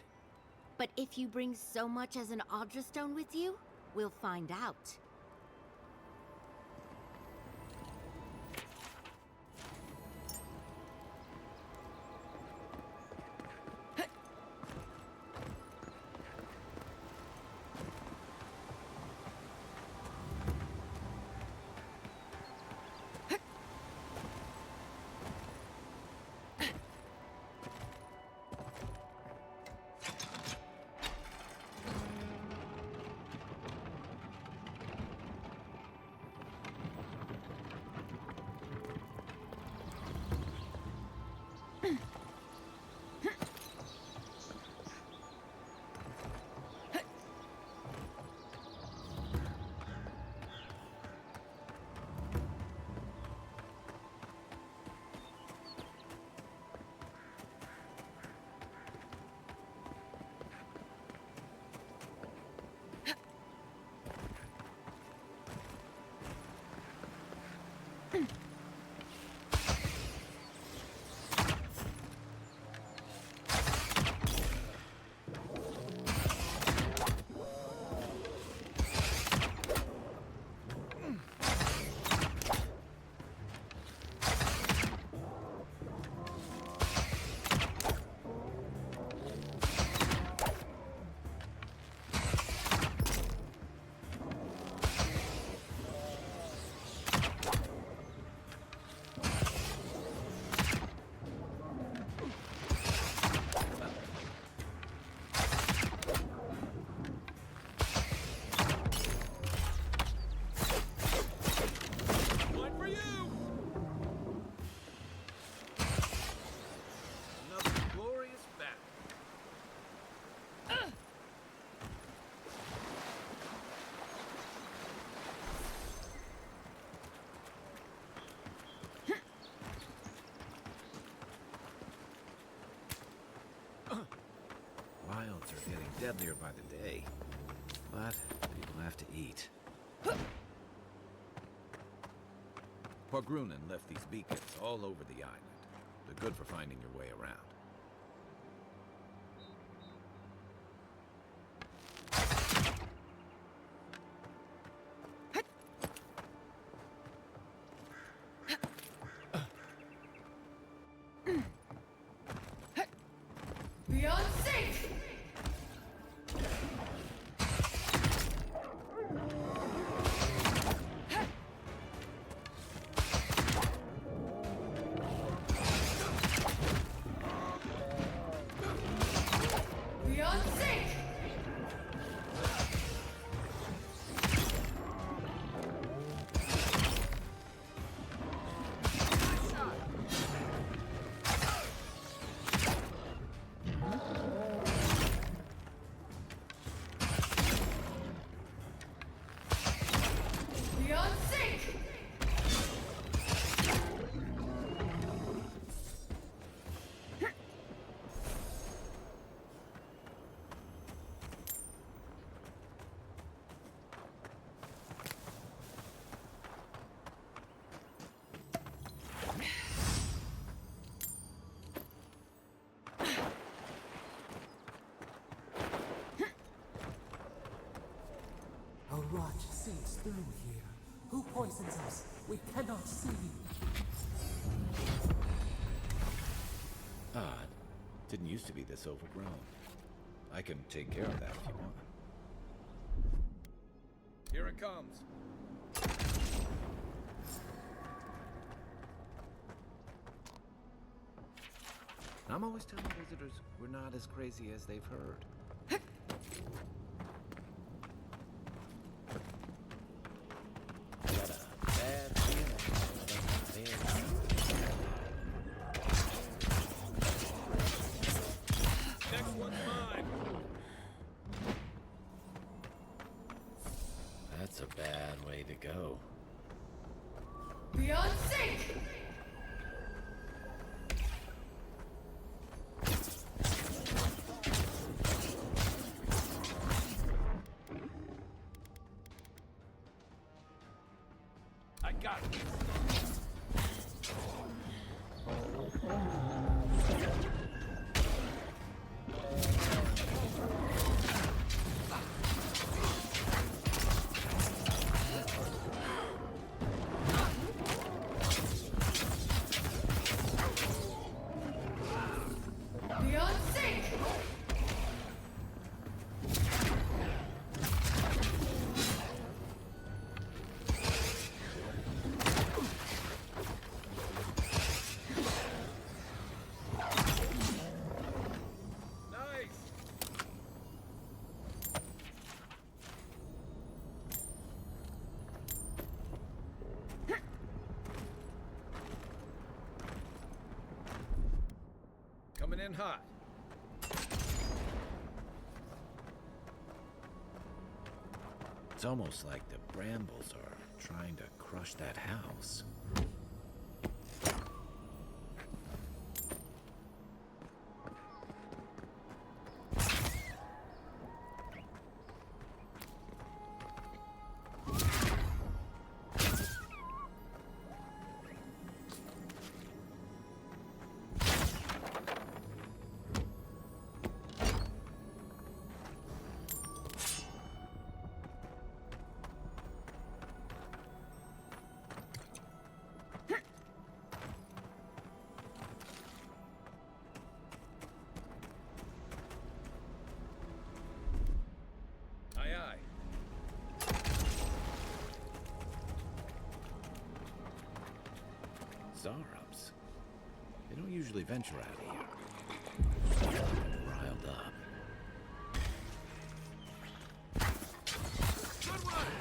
But if you bring so much as an Audra stone with you, we'll find out. Wilds are getting deadlier by the day, but people have to eat. Pargrunan left these beacons all over the island. They're good for finding your way around. Beyond sync! Beyond sync! Beyond sync! A rot sinks through here. Who poisons us? We cannot see. Odd. Didn't used to be this overgrown. I can take care of that if you want. Here it comes. I'm always telling visitors we're not as crazy as they've heard. Got a bad feeling next one's mine. That's a bad way to go. Beyond sync! I got it. Beyond sync! Nice! Coming in hot. It's almost like the brambles are trying to crush that house. Aye, aye. Zarups. They don't usually venture out of here. Riled up. Good one!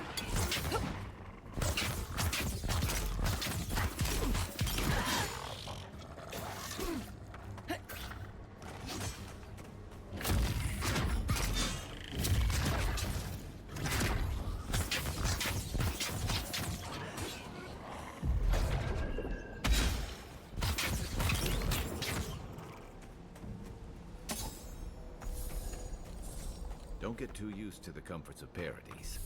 Don't get too used to the comforts of Paradise.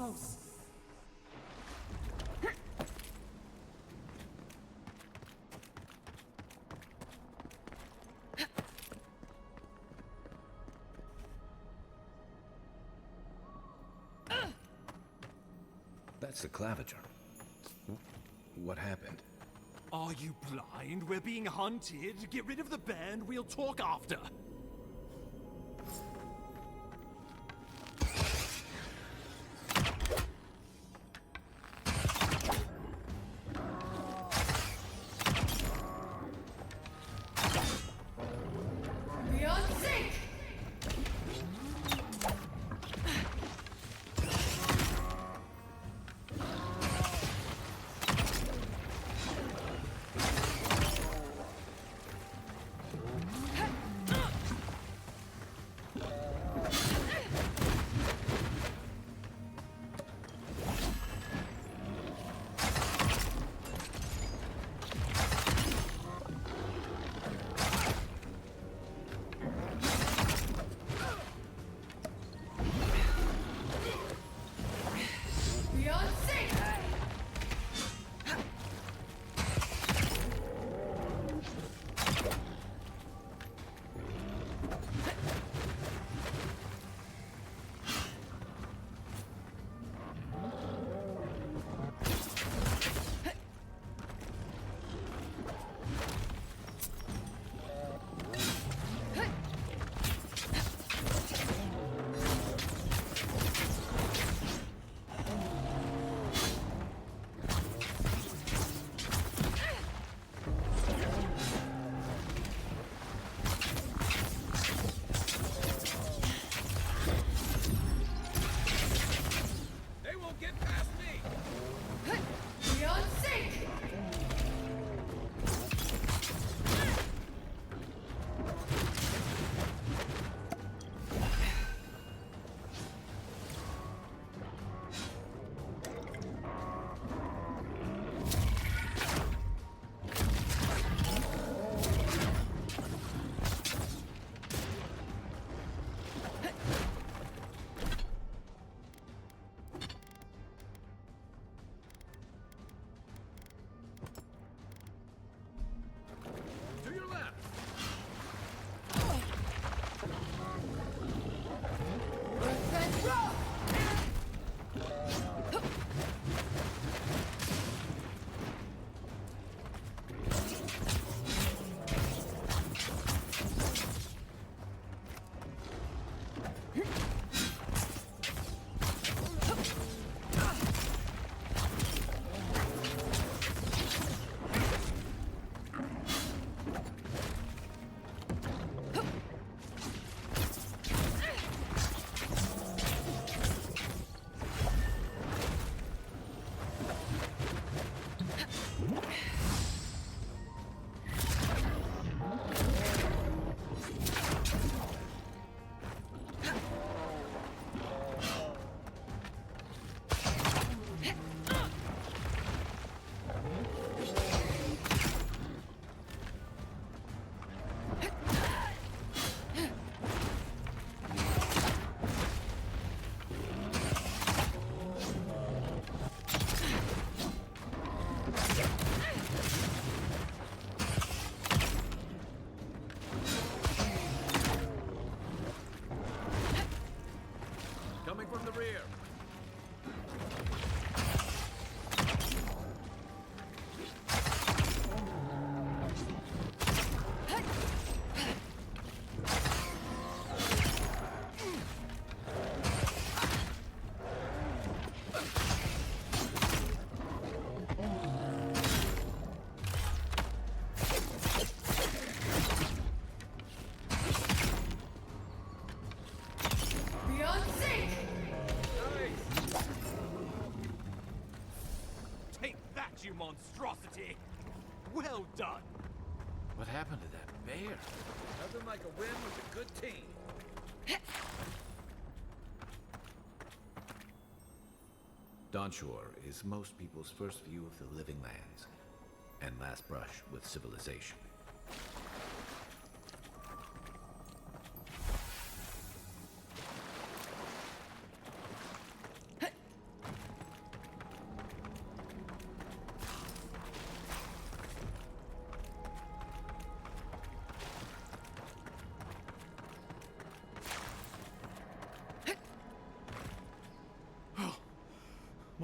close. That's the claviger. What happened? Are you blind? We're being hunted. Get rid of the bear and we'll talk after. You monstrosity! Well done! What happened to that bear? Nothing like a win with a good team. Dawnshore is most people's first view of the living lands, and last brush with civilization.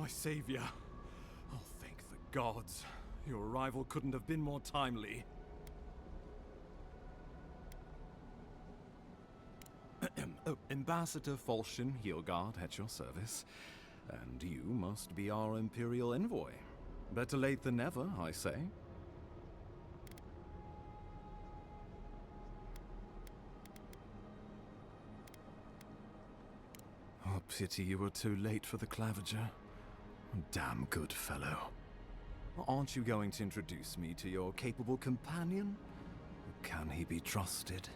savior. Oh, thank the gods. Your arrival couldn't have been more timely. Oh, Ambassador Falchion Heelguard at your service. And you must be our Imperial envoy. Better late than never, I say. Oh, pity you were too late for the Clavager. Damn good fellow. Aren't you going to introduce me to your capable companion? Can he be trusted?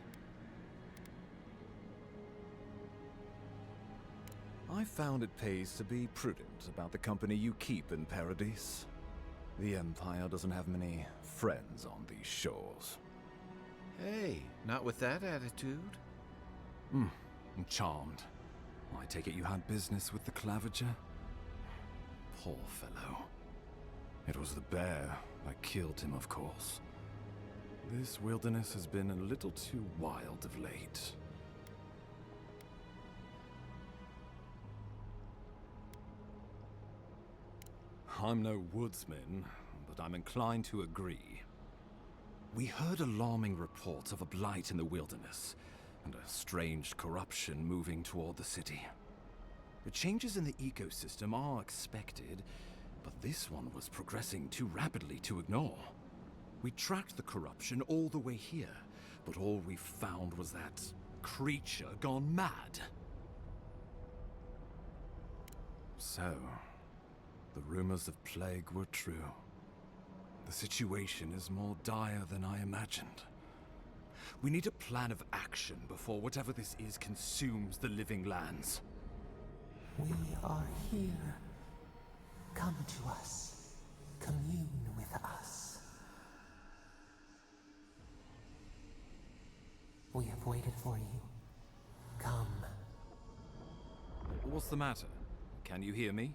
I found it pays to be prudent about the company you keep in Paradise. The Empire doesn't have many friends on these shores. Hey, not with that attitude. I'm charmed. I take it you had business with the Clavager? Poor fellow. It was the bear that killed him, of course. This wilderness has been a little too wild of late. I'm no woodsman, but I'm inclined to agree. We heard alarming reports of a blight in the wilderness, and a strange corruption moving toward the city. The changes in the ecosystem are expected, but this one was progressing too rapidly to ignore. We tracked the corruption all the way here, but all we found was that creature gone mad. So, the rumors of plague were true. The situation is more dire than I imagined. We need a plan of action before whatever this is consumes the living lands. We are here. Come to us. Commune with us. We have waited for you. Come. What's the matter? Can you hear me?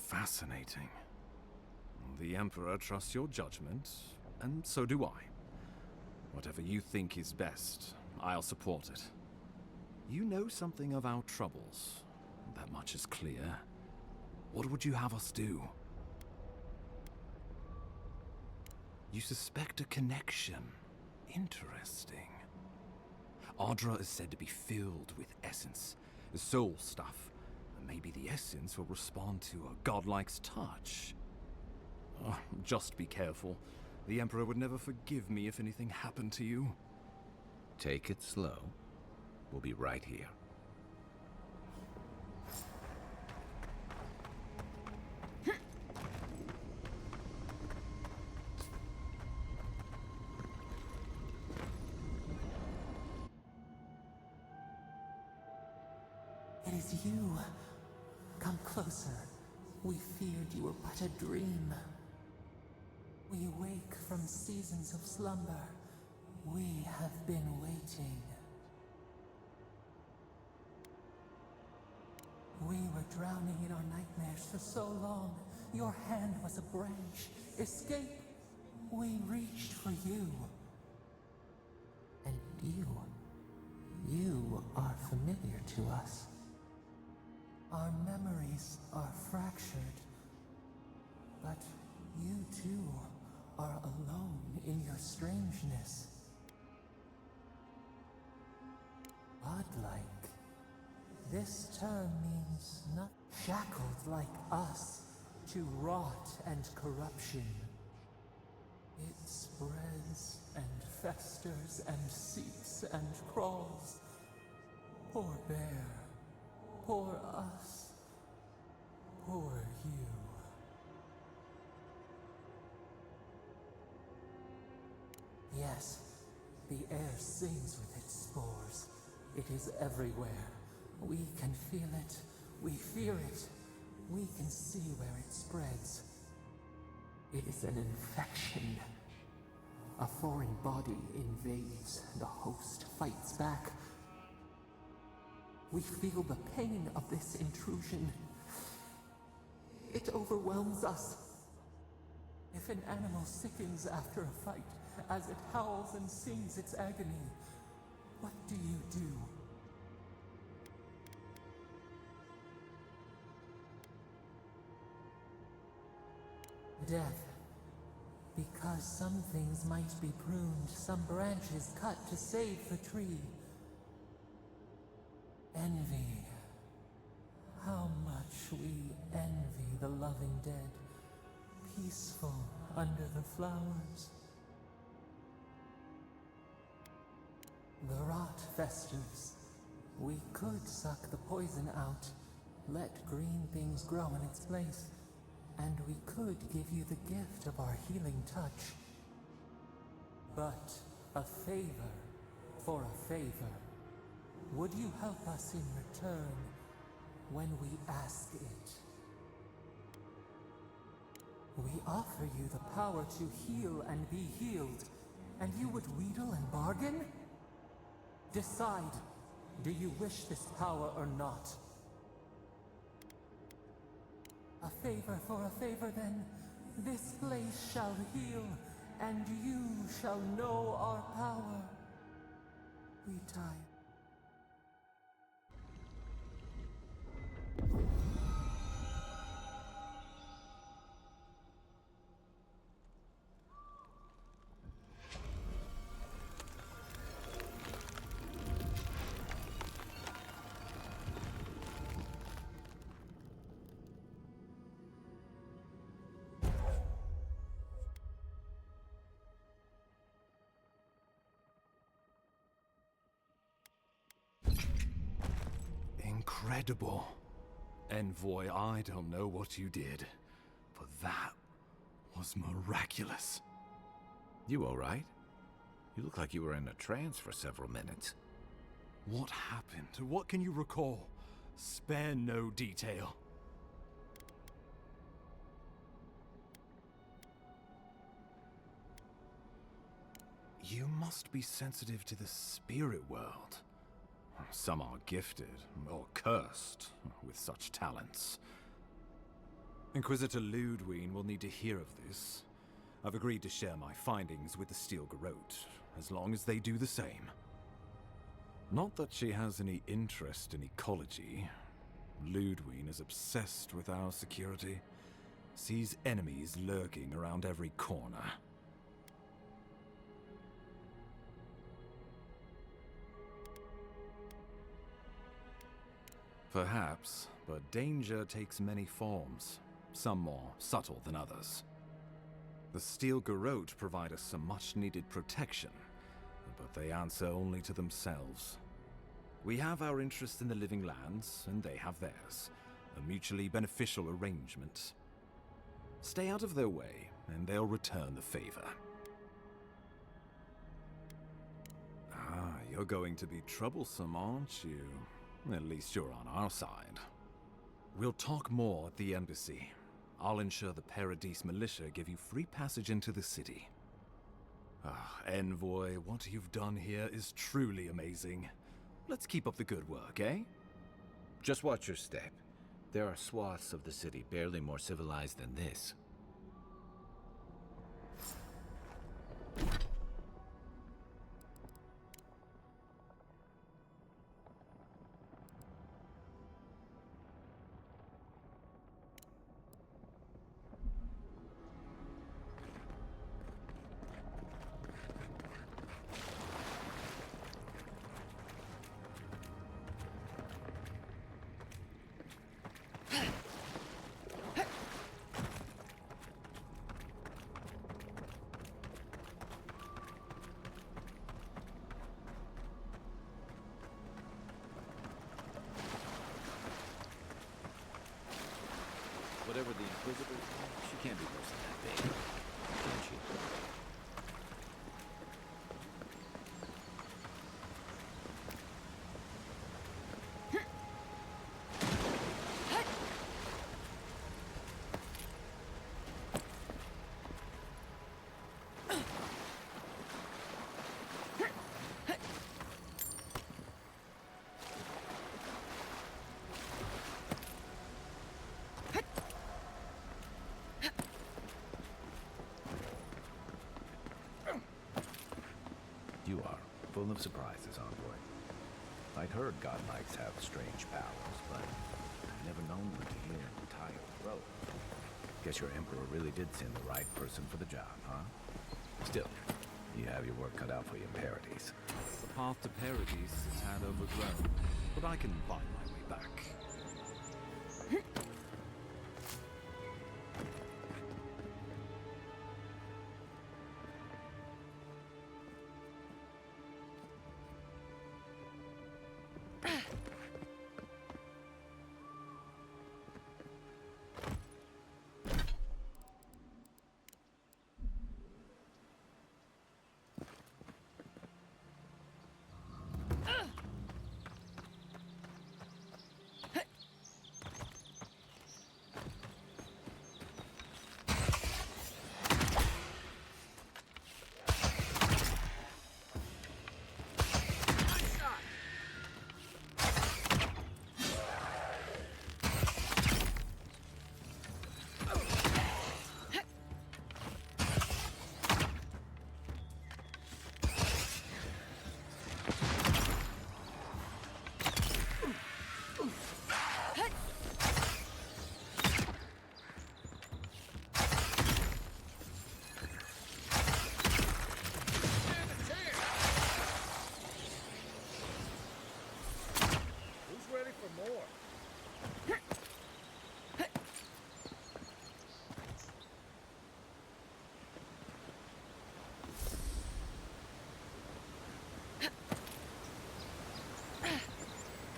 Fascinating. The Emperor trusts your judgment, and so do I. Whatever you think is best, I'll support it. You know something of our troubles. That much is clear. What would you have us do? You suspect a connection. Interesting. Ardra is said to be filled with essence, soul stuff. Maybe the essence will respond to a godlike's touch. Just be careful. The Emperor would never forgive me if anything happened to you. Take it slow. We'll be right here. It is you. Come closer. We feared you were but a dream. We awake from seasons of slumber. We have been waiting. We were drowning in our nightmares for so long. Your hand was a branch. Escape! We reached for you. And you are familiar to us. Our memories are fractured. But you too are alone in your strangeness. Godlike. This term means not shackled like us to rot and corruption. It spreads and festers and seeps and crawls. Poor bear. Poor us. Poor you. Yes, the air sings with its spores. It is everywhere. We can feel it. We fear it. We can see where it spreads. It is an infection. A foreign body invades. The host fights back. We feel the pain of this intrusion. It overwhelms us. If an animal sickens after a fight, as it howls and sings its agony, What do you do? Death. Because some things might be pruned, some branches cut to save the tree. Envy. How much we envy the loving dead, peaceful under the flowers. The rot festers. We could suck the poison out, let green things grow in its place, and we could give you the gift of our healing touch. But a favor for a favor. Would you help us in return when we ask it? We offer you the power to heal and be healed, and you would wheedle and bargain? Decide. Do you wish this power or not? A favor for a favor, then. This place shall heal, and you shall know our power. We die. Incredible. Envoy, I don't know what you did, but that was miraculous. You all right? You look like you were in a trance for several minutes. What happened? What can you recall? Spare no detail. You must be sensitive to the spirit world. Some are gifted, or cursed, with such talents. Inquisitor Ludwig will need to hear of this. I've agreed to share my findings with the Steel Garrote, as long as they do the same. Not that she has any interest in ecology. Ludwig is obsessed with our security, sees enemies lurking around every corner. Perhaps, but danger takes many forms, some more subtle than others. The Steel Garrote provide us some much-needed protection, but they answer only to themselves. We have our interest in the living lands, and they have theirs, a mutually beneficial arrangement. Stay out of their way, and they'll return the favor. Ah, you're going to be troublesome, aren't you? At least you're on our side. We'll talk more at the embassy. I'll ensure the Paradise militia give you free passage into the city. Ah, Envoy, what you've done here is truly amazing. Let's keep up the good work, eh? Just watch your step. There are swaths of the city barely more civilized than this. Whatever the Inquisitor, she can't be worse than that big, can she? full of surprises, Envoy. I'd heard godlikes have strange powers, but I'd never known them to heal an entire row. Guess your Emperor really did send the right person for the job, huh? Still, you have your work cut out for you in Paradise. The path to Paradise is had overgrown, but I can find my way back.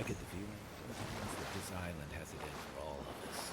I get the feeling sometimes that this island has it in for all of us.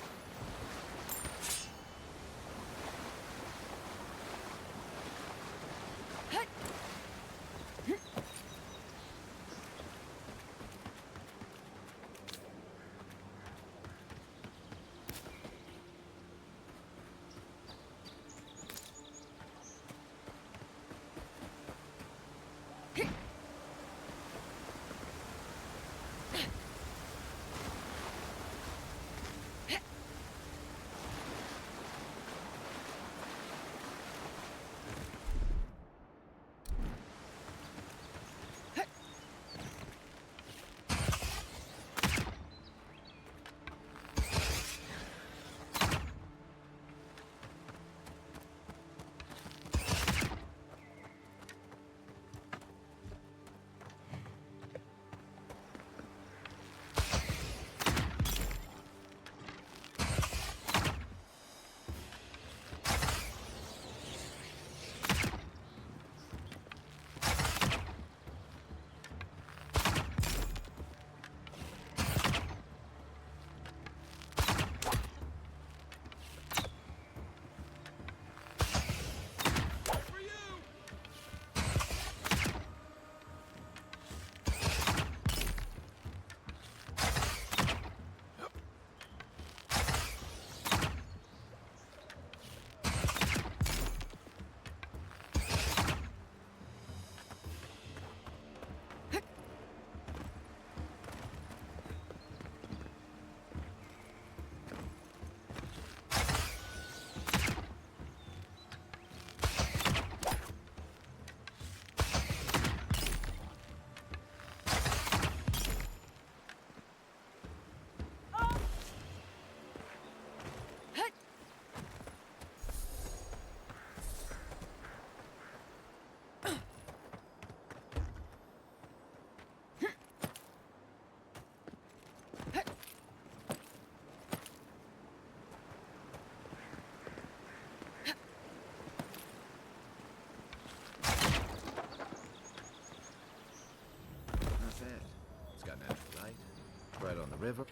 Right on the river.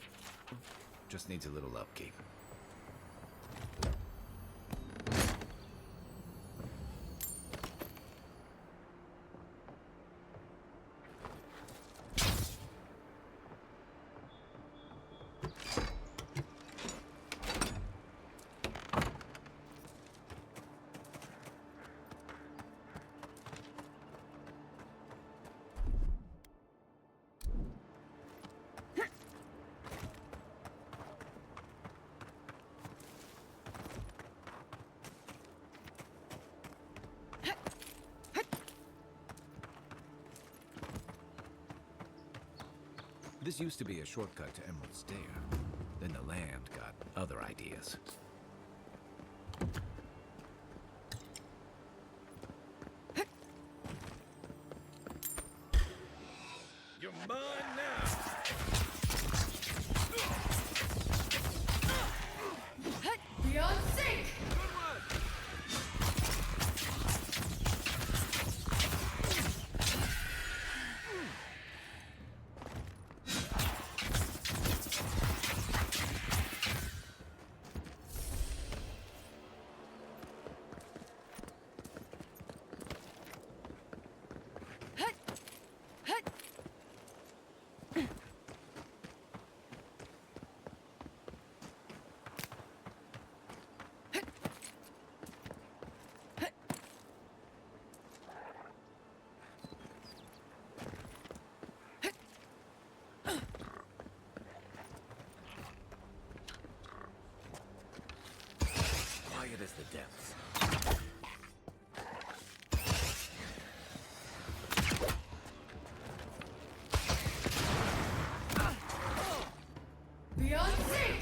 Just needs a little upkeep. This used to be a shortcut to Emerald Stair. Then the land got other ideas. You're mine now! Beyond sync! Quiet as the depths. Beyond sync!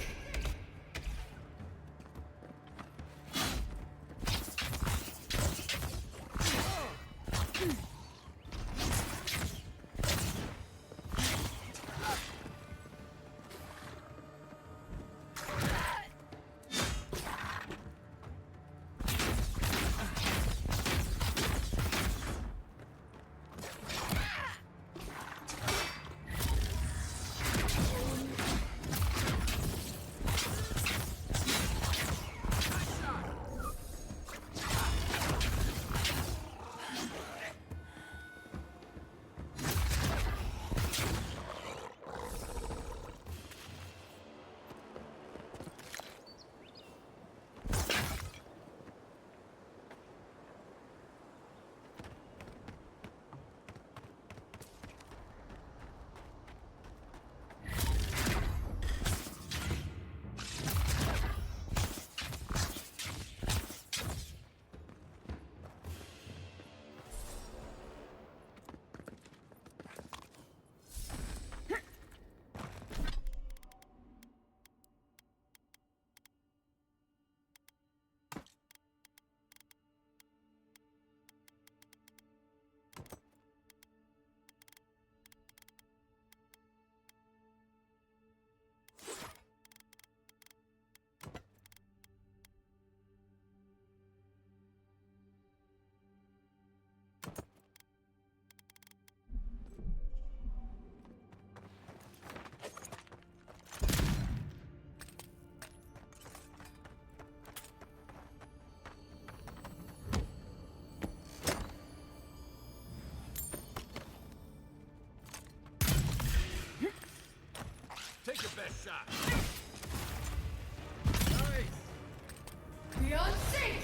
Take your best shot. Nice. Beyond sync!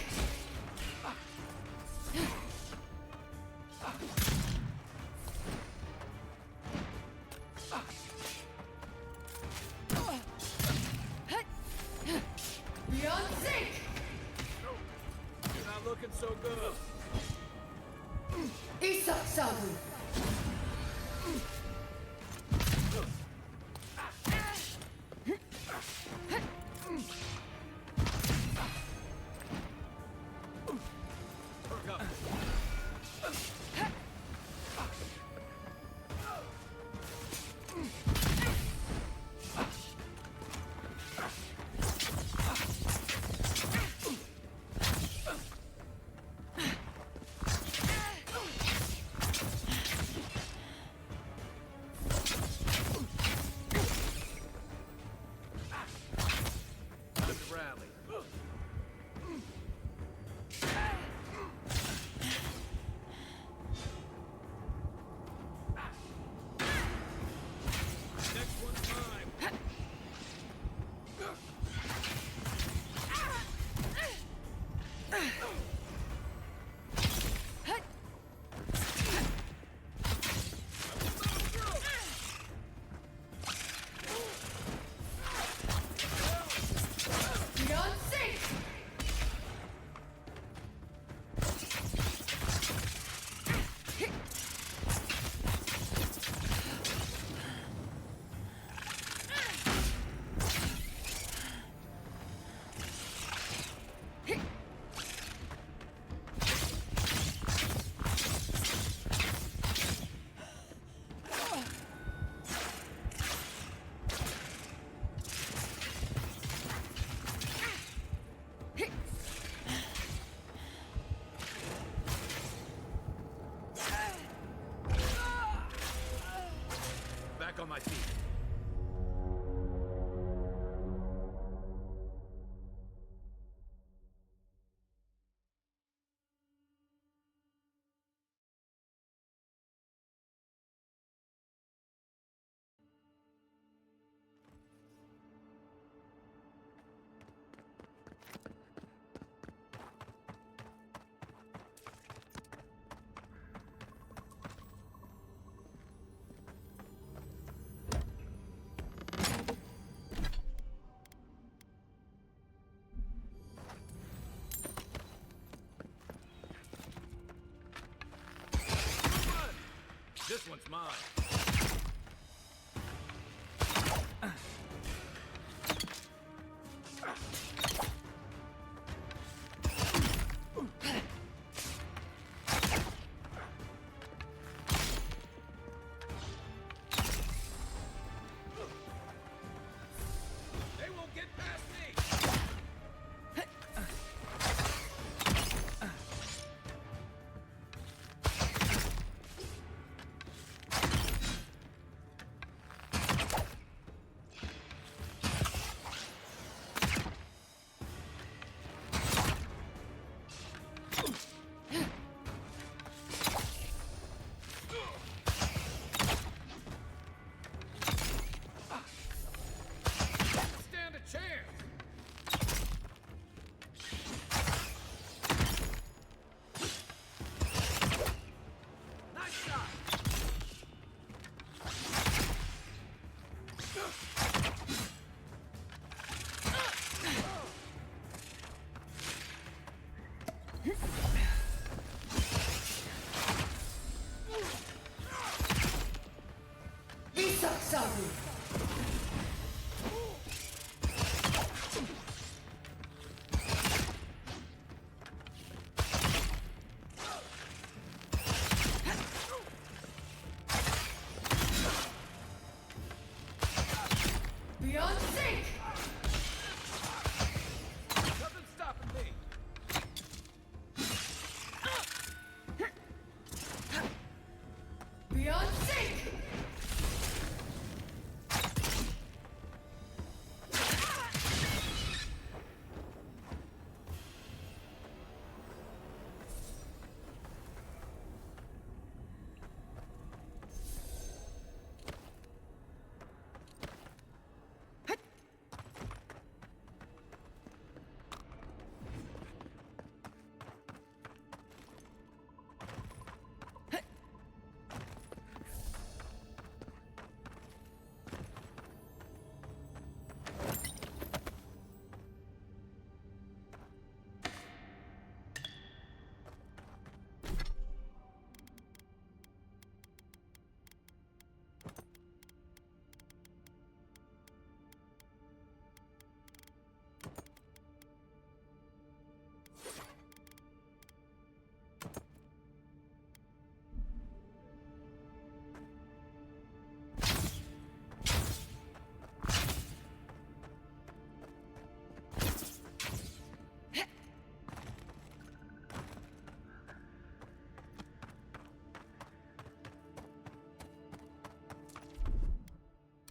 Beyond sync! You're not looking so good. Isak Sabu! This one's mine. They won't get past me! Stand a chance! Nice shot! Beyond sync! Nothing's stopping me! Beyond sync!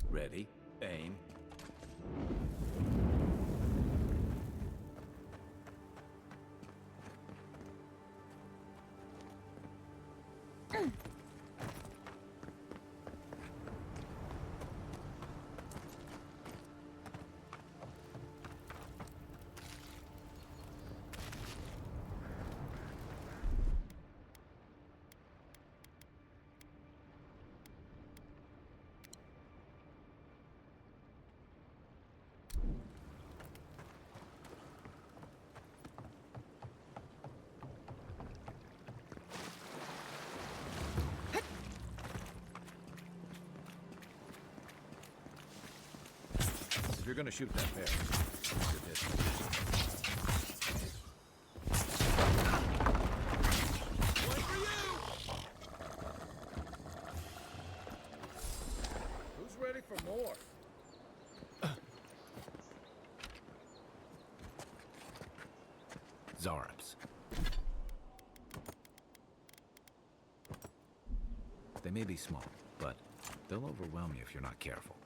Ready, aim. If you're gonna shoot that bear, shoot this. One for you! Who's ready for more? Zarabs. They may be small, but they'll overwhelm you if you're not careful.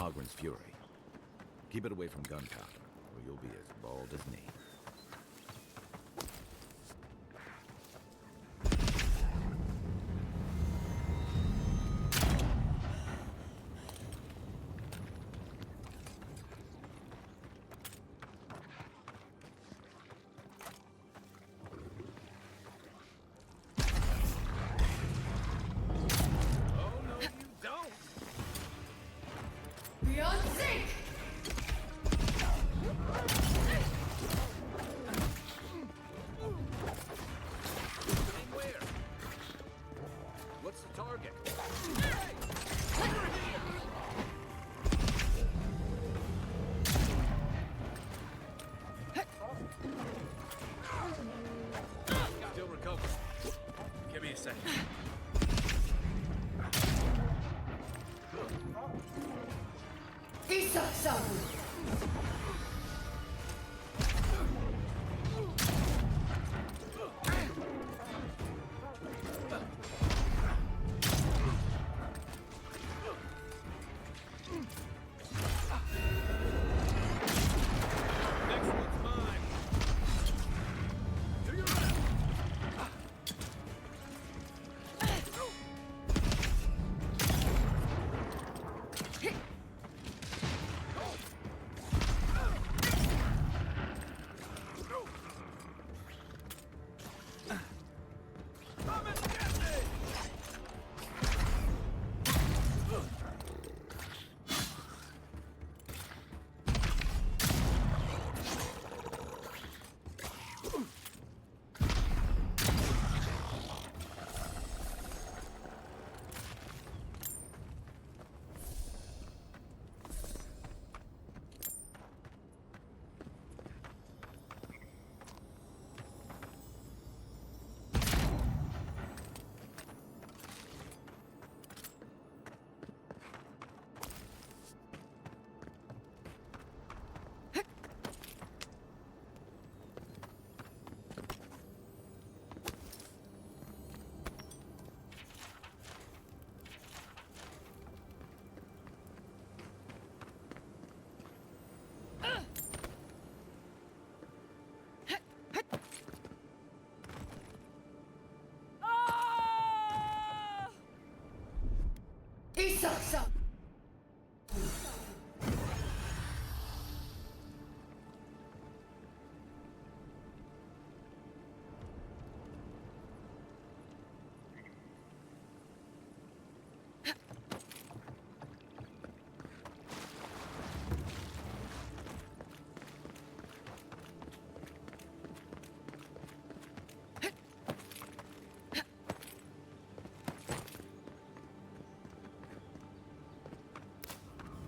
Mogren's fury. Keep it away from gunpowder, or you'll be as bald as me. Beyond sync! Where? What's the target? Still recovering. Give me a second.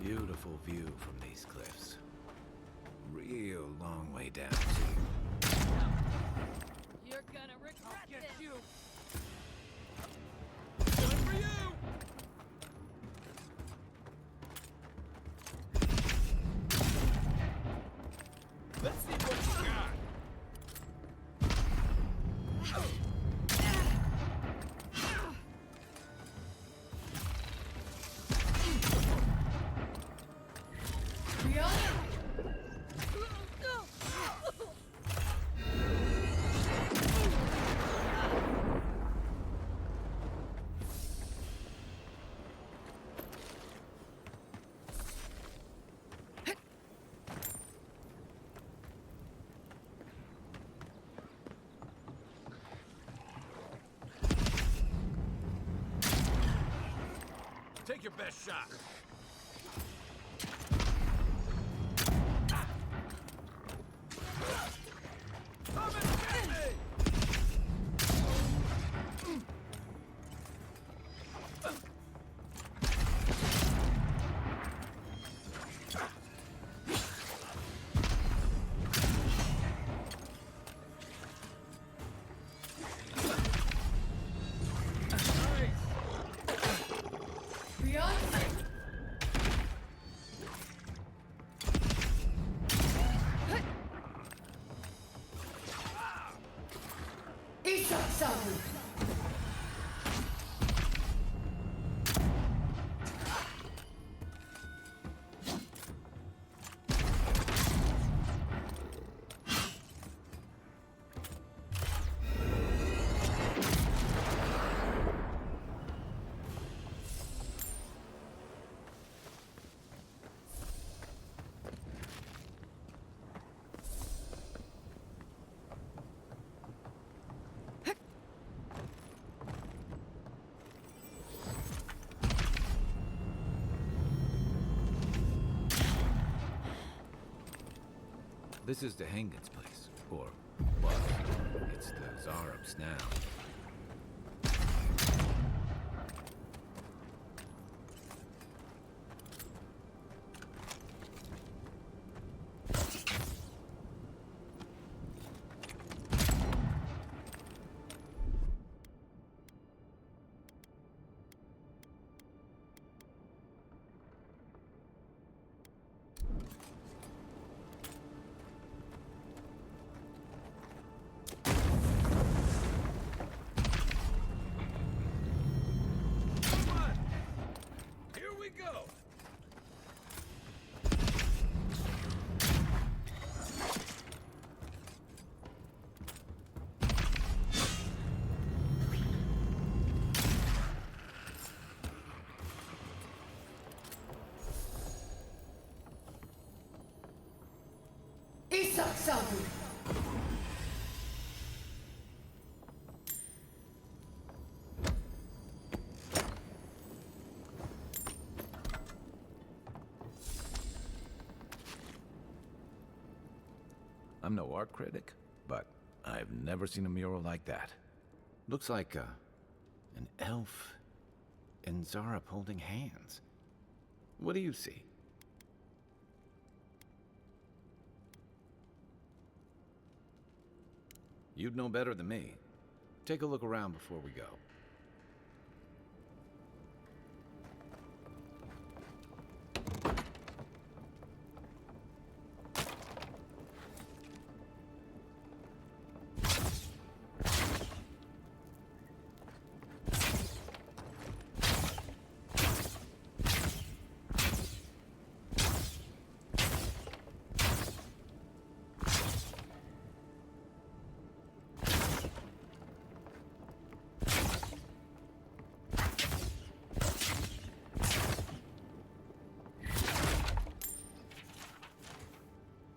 Beautiful view from these cliffs. Real long way down, too. You're gonna regret this! You! Good for you! Let's see what you got! Take your best shot. Come and get me! This is the Hangen's place. Or, well, it's the Zarab's now. I'm no art critic, but I've never seen a mural like that. Looks like an elf and Zarab holding hands. What do you see? You'd know better than me. Take a look around before we go.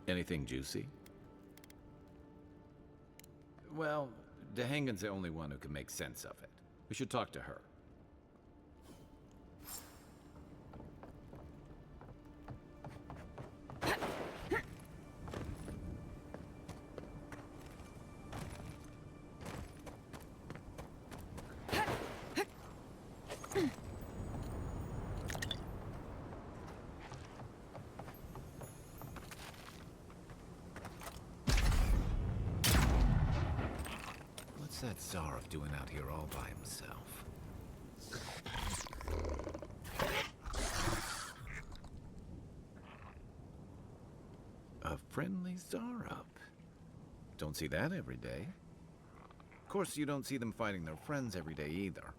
Anything juicy? Well, Dehangan's the only one who can make sense of it. We should talk to her. What's that Zarab doing out here all by himself? A friendly Zarab. Don't see that every day. Of course, you don't see them fighting their friends every day either.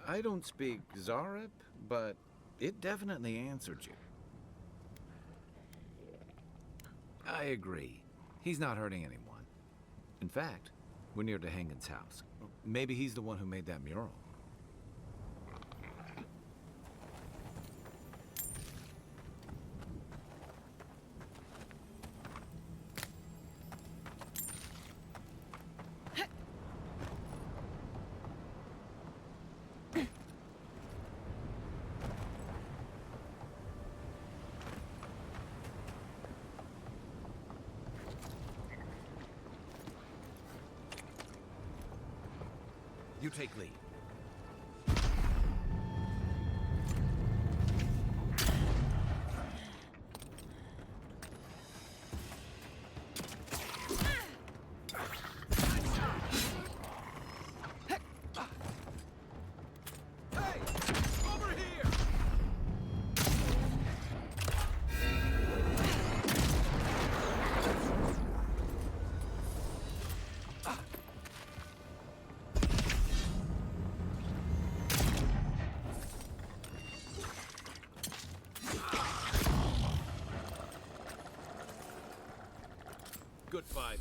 I don't speak Zarab, but it definitely answered you. I agree. He's not hurting anyone. In fact, we're near Dehangan's house. Maybe he's the one who made that mural. You take lead. Good fight.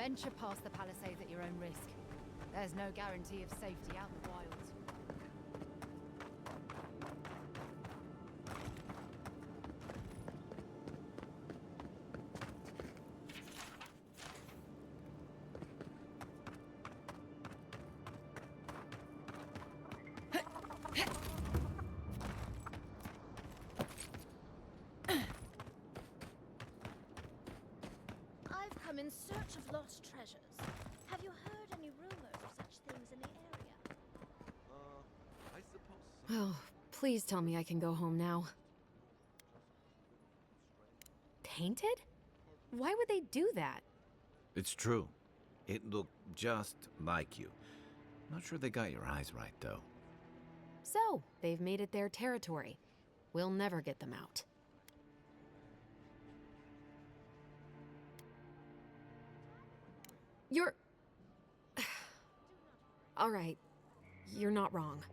venture past the palisades at your own risk. There's no guarantee of safety out in the wild. I've come in search of lost treasures. Have you heard any rumors of such things in the area? I suppose. Oh, please tell me I can go home now. Painted? Why would they do that? It's true. It looked just like you. Not sure they got your eyes right, though. So, they've made it their territory. We'll never get them out. You're... All right, you're not wrong.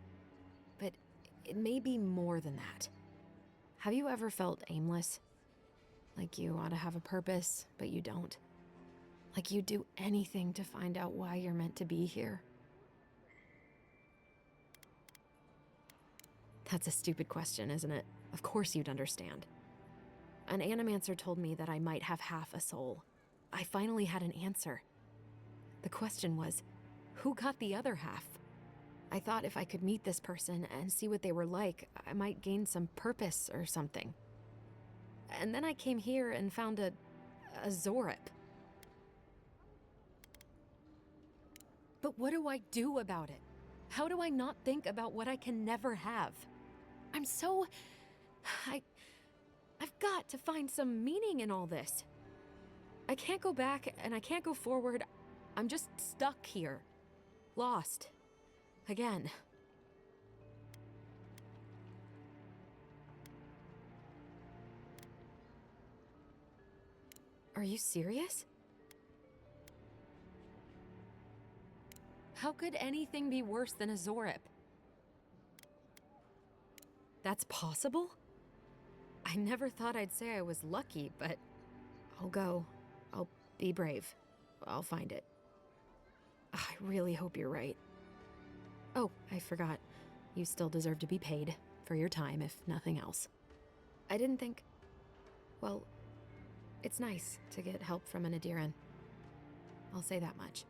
But it may be more than that. Have you ever felt aimless? Like you ought to have a purpose, but you don't? Like you'd do anything to find out why you're meant to be here? That's a stupid question, isn't it? Of course you'd understand. An animancer told me that I might have half a soul. I finally had an answer. The question was, who got the other half? I thought if I could meet this person and see what they were like, I might gain some purpose or something. And then I came here and found a Zorip. But what do I do about it? How do I not think about what I can never have? I'm so... I've got to find some meaning in all this. I can't go back and I can't go forward. I'm just stuck here. Lost. Again. Are you serious? How could anything be worse than a Zorip? That's possible? I never thought I'd say I was lucky, but I'll go. I'll be brave. I'll find it. I really hope you're right. Oh, I forgot. You still deserve to be paid for your time, if nothing else. I didn't think... Well, it's nice to get help from an Adiran. I'll say that much.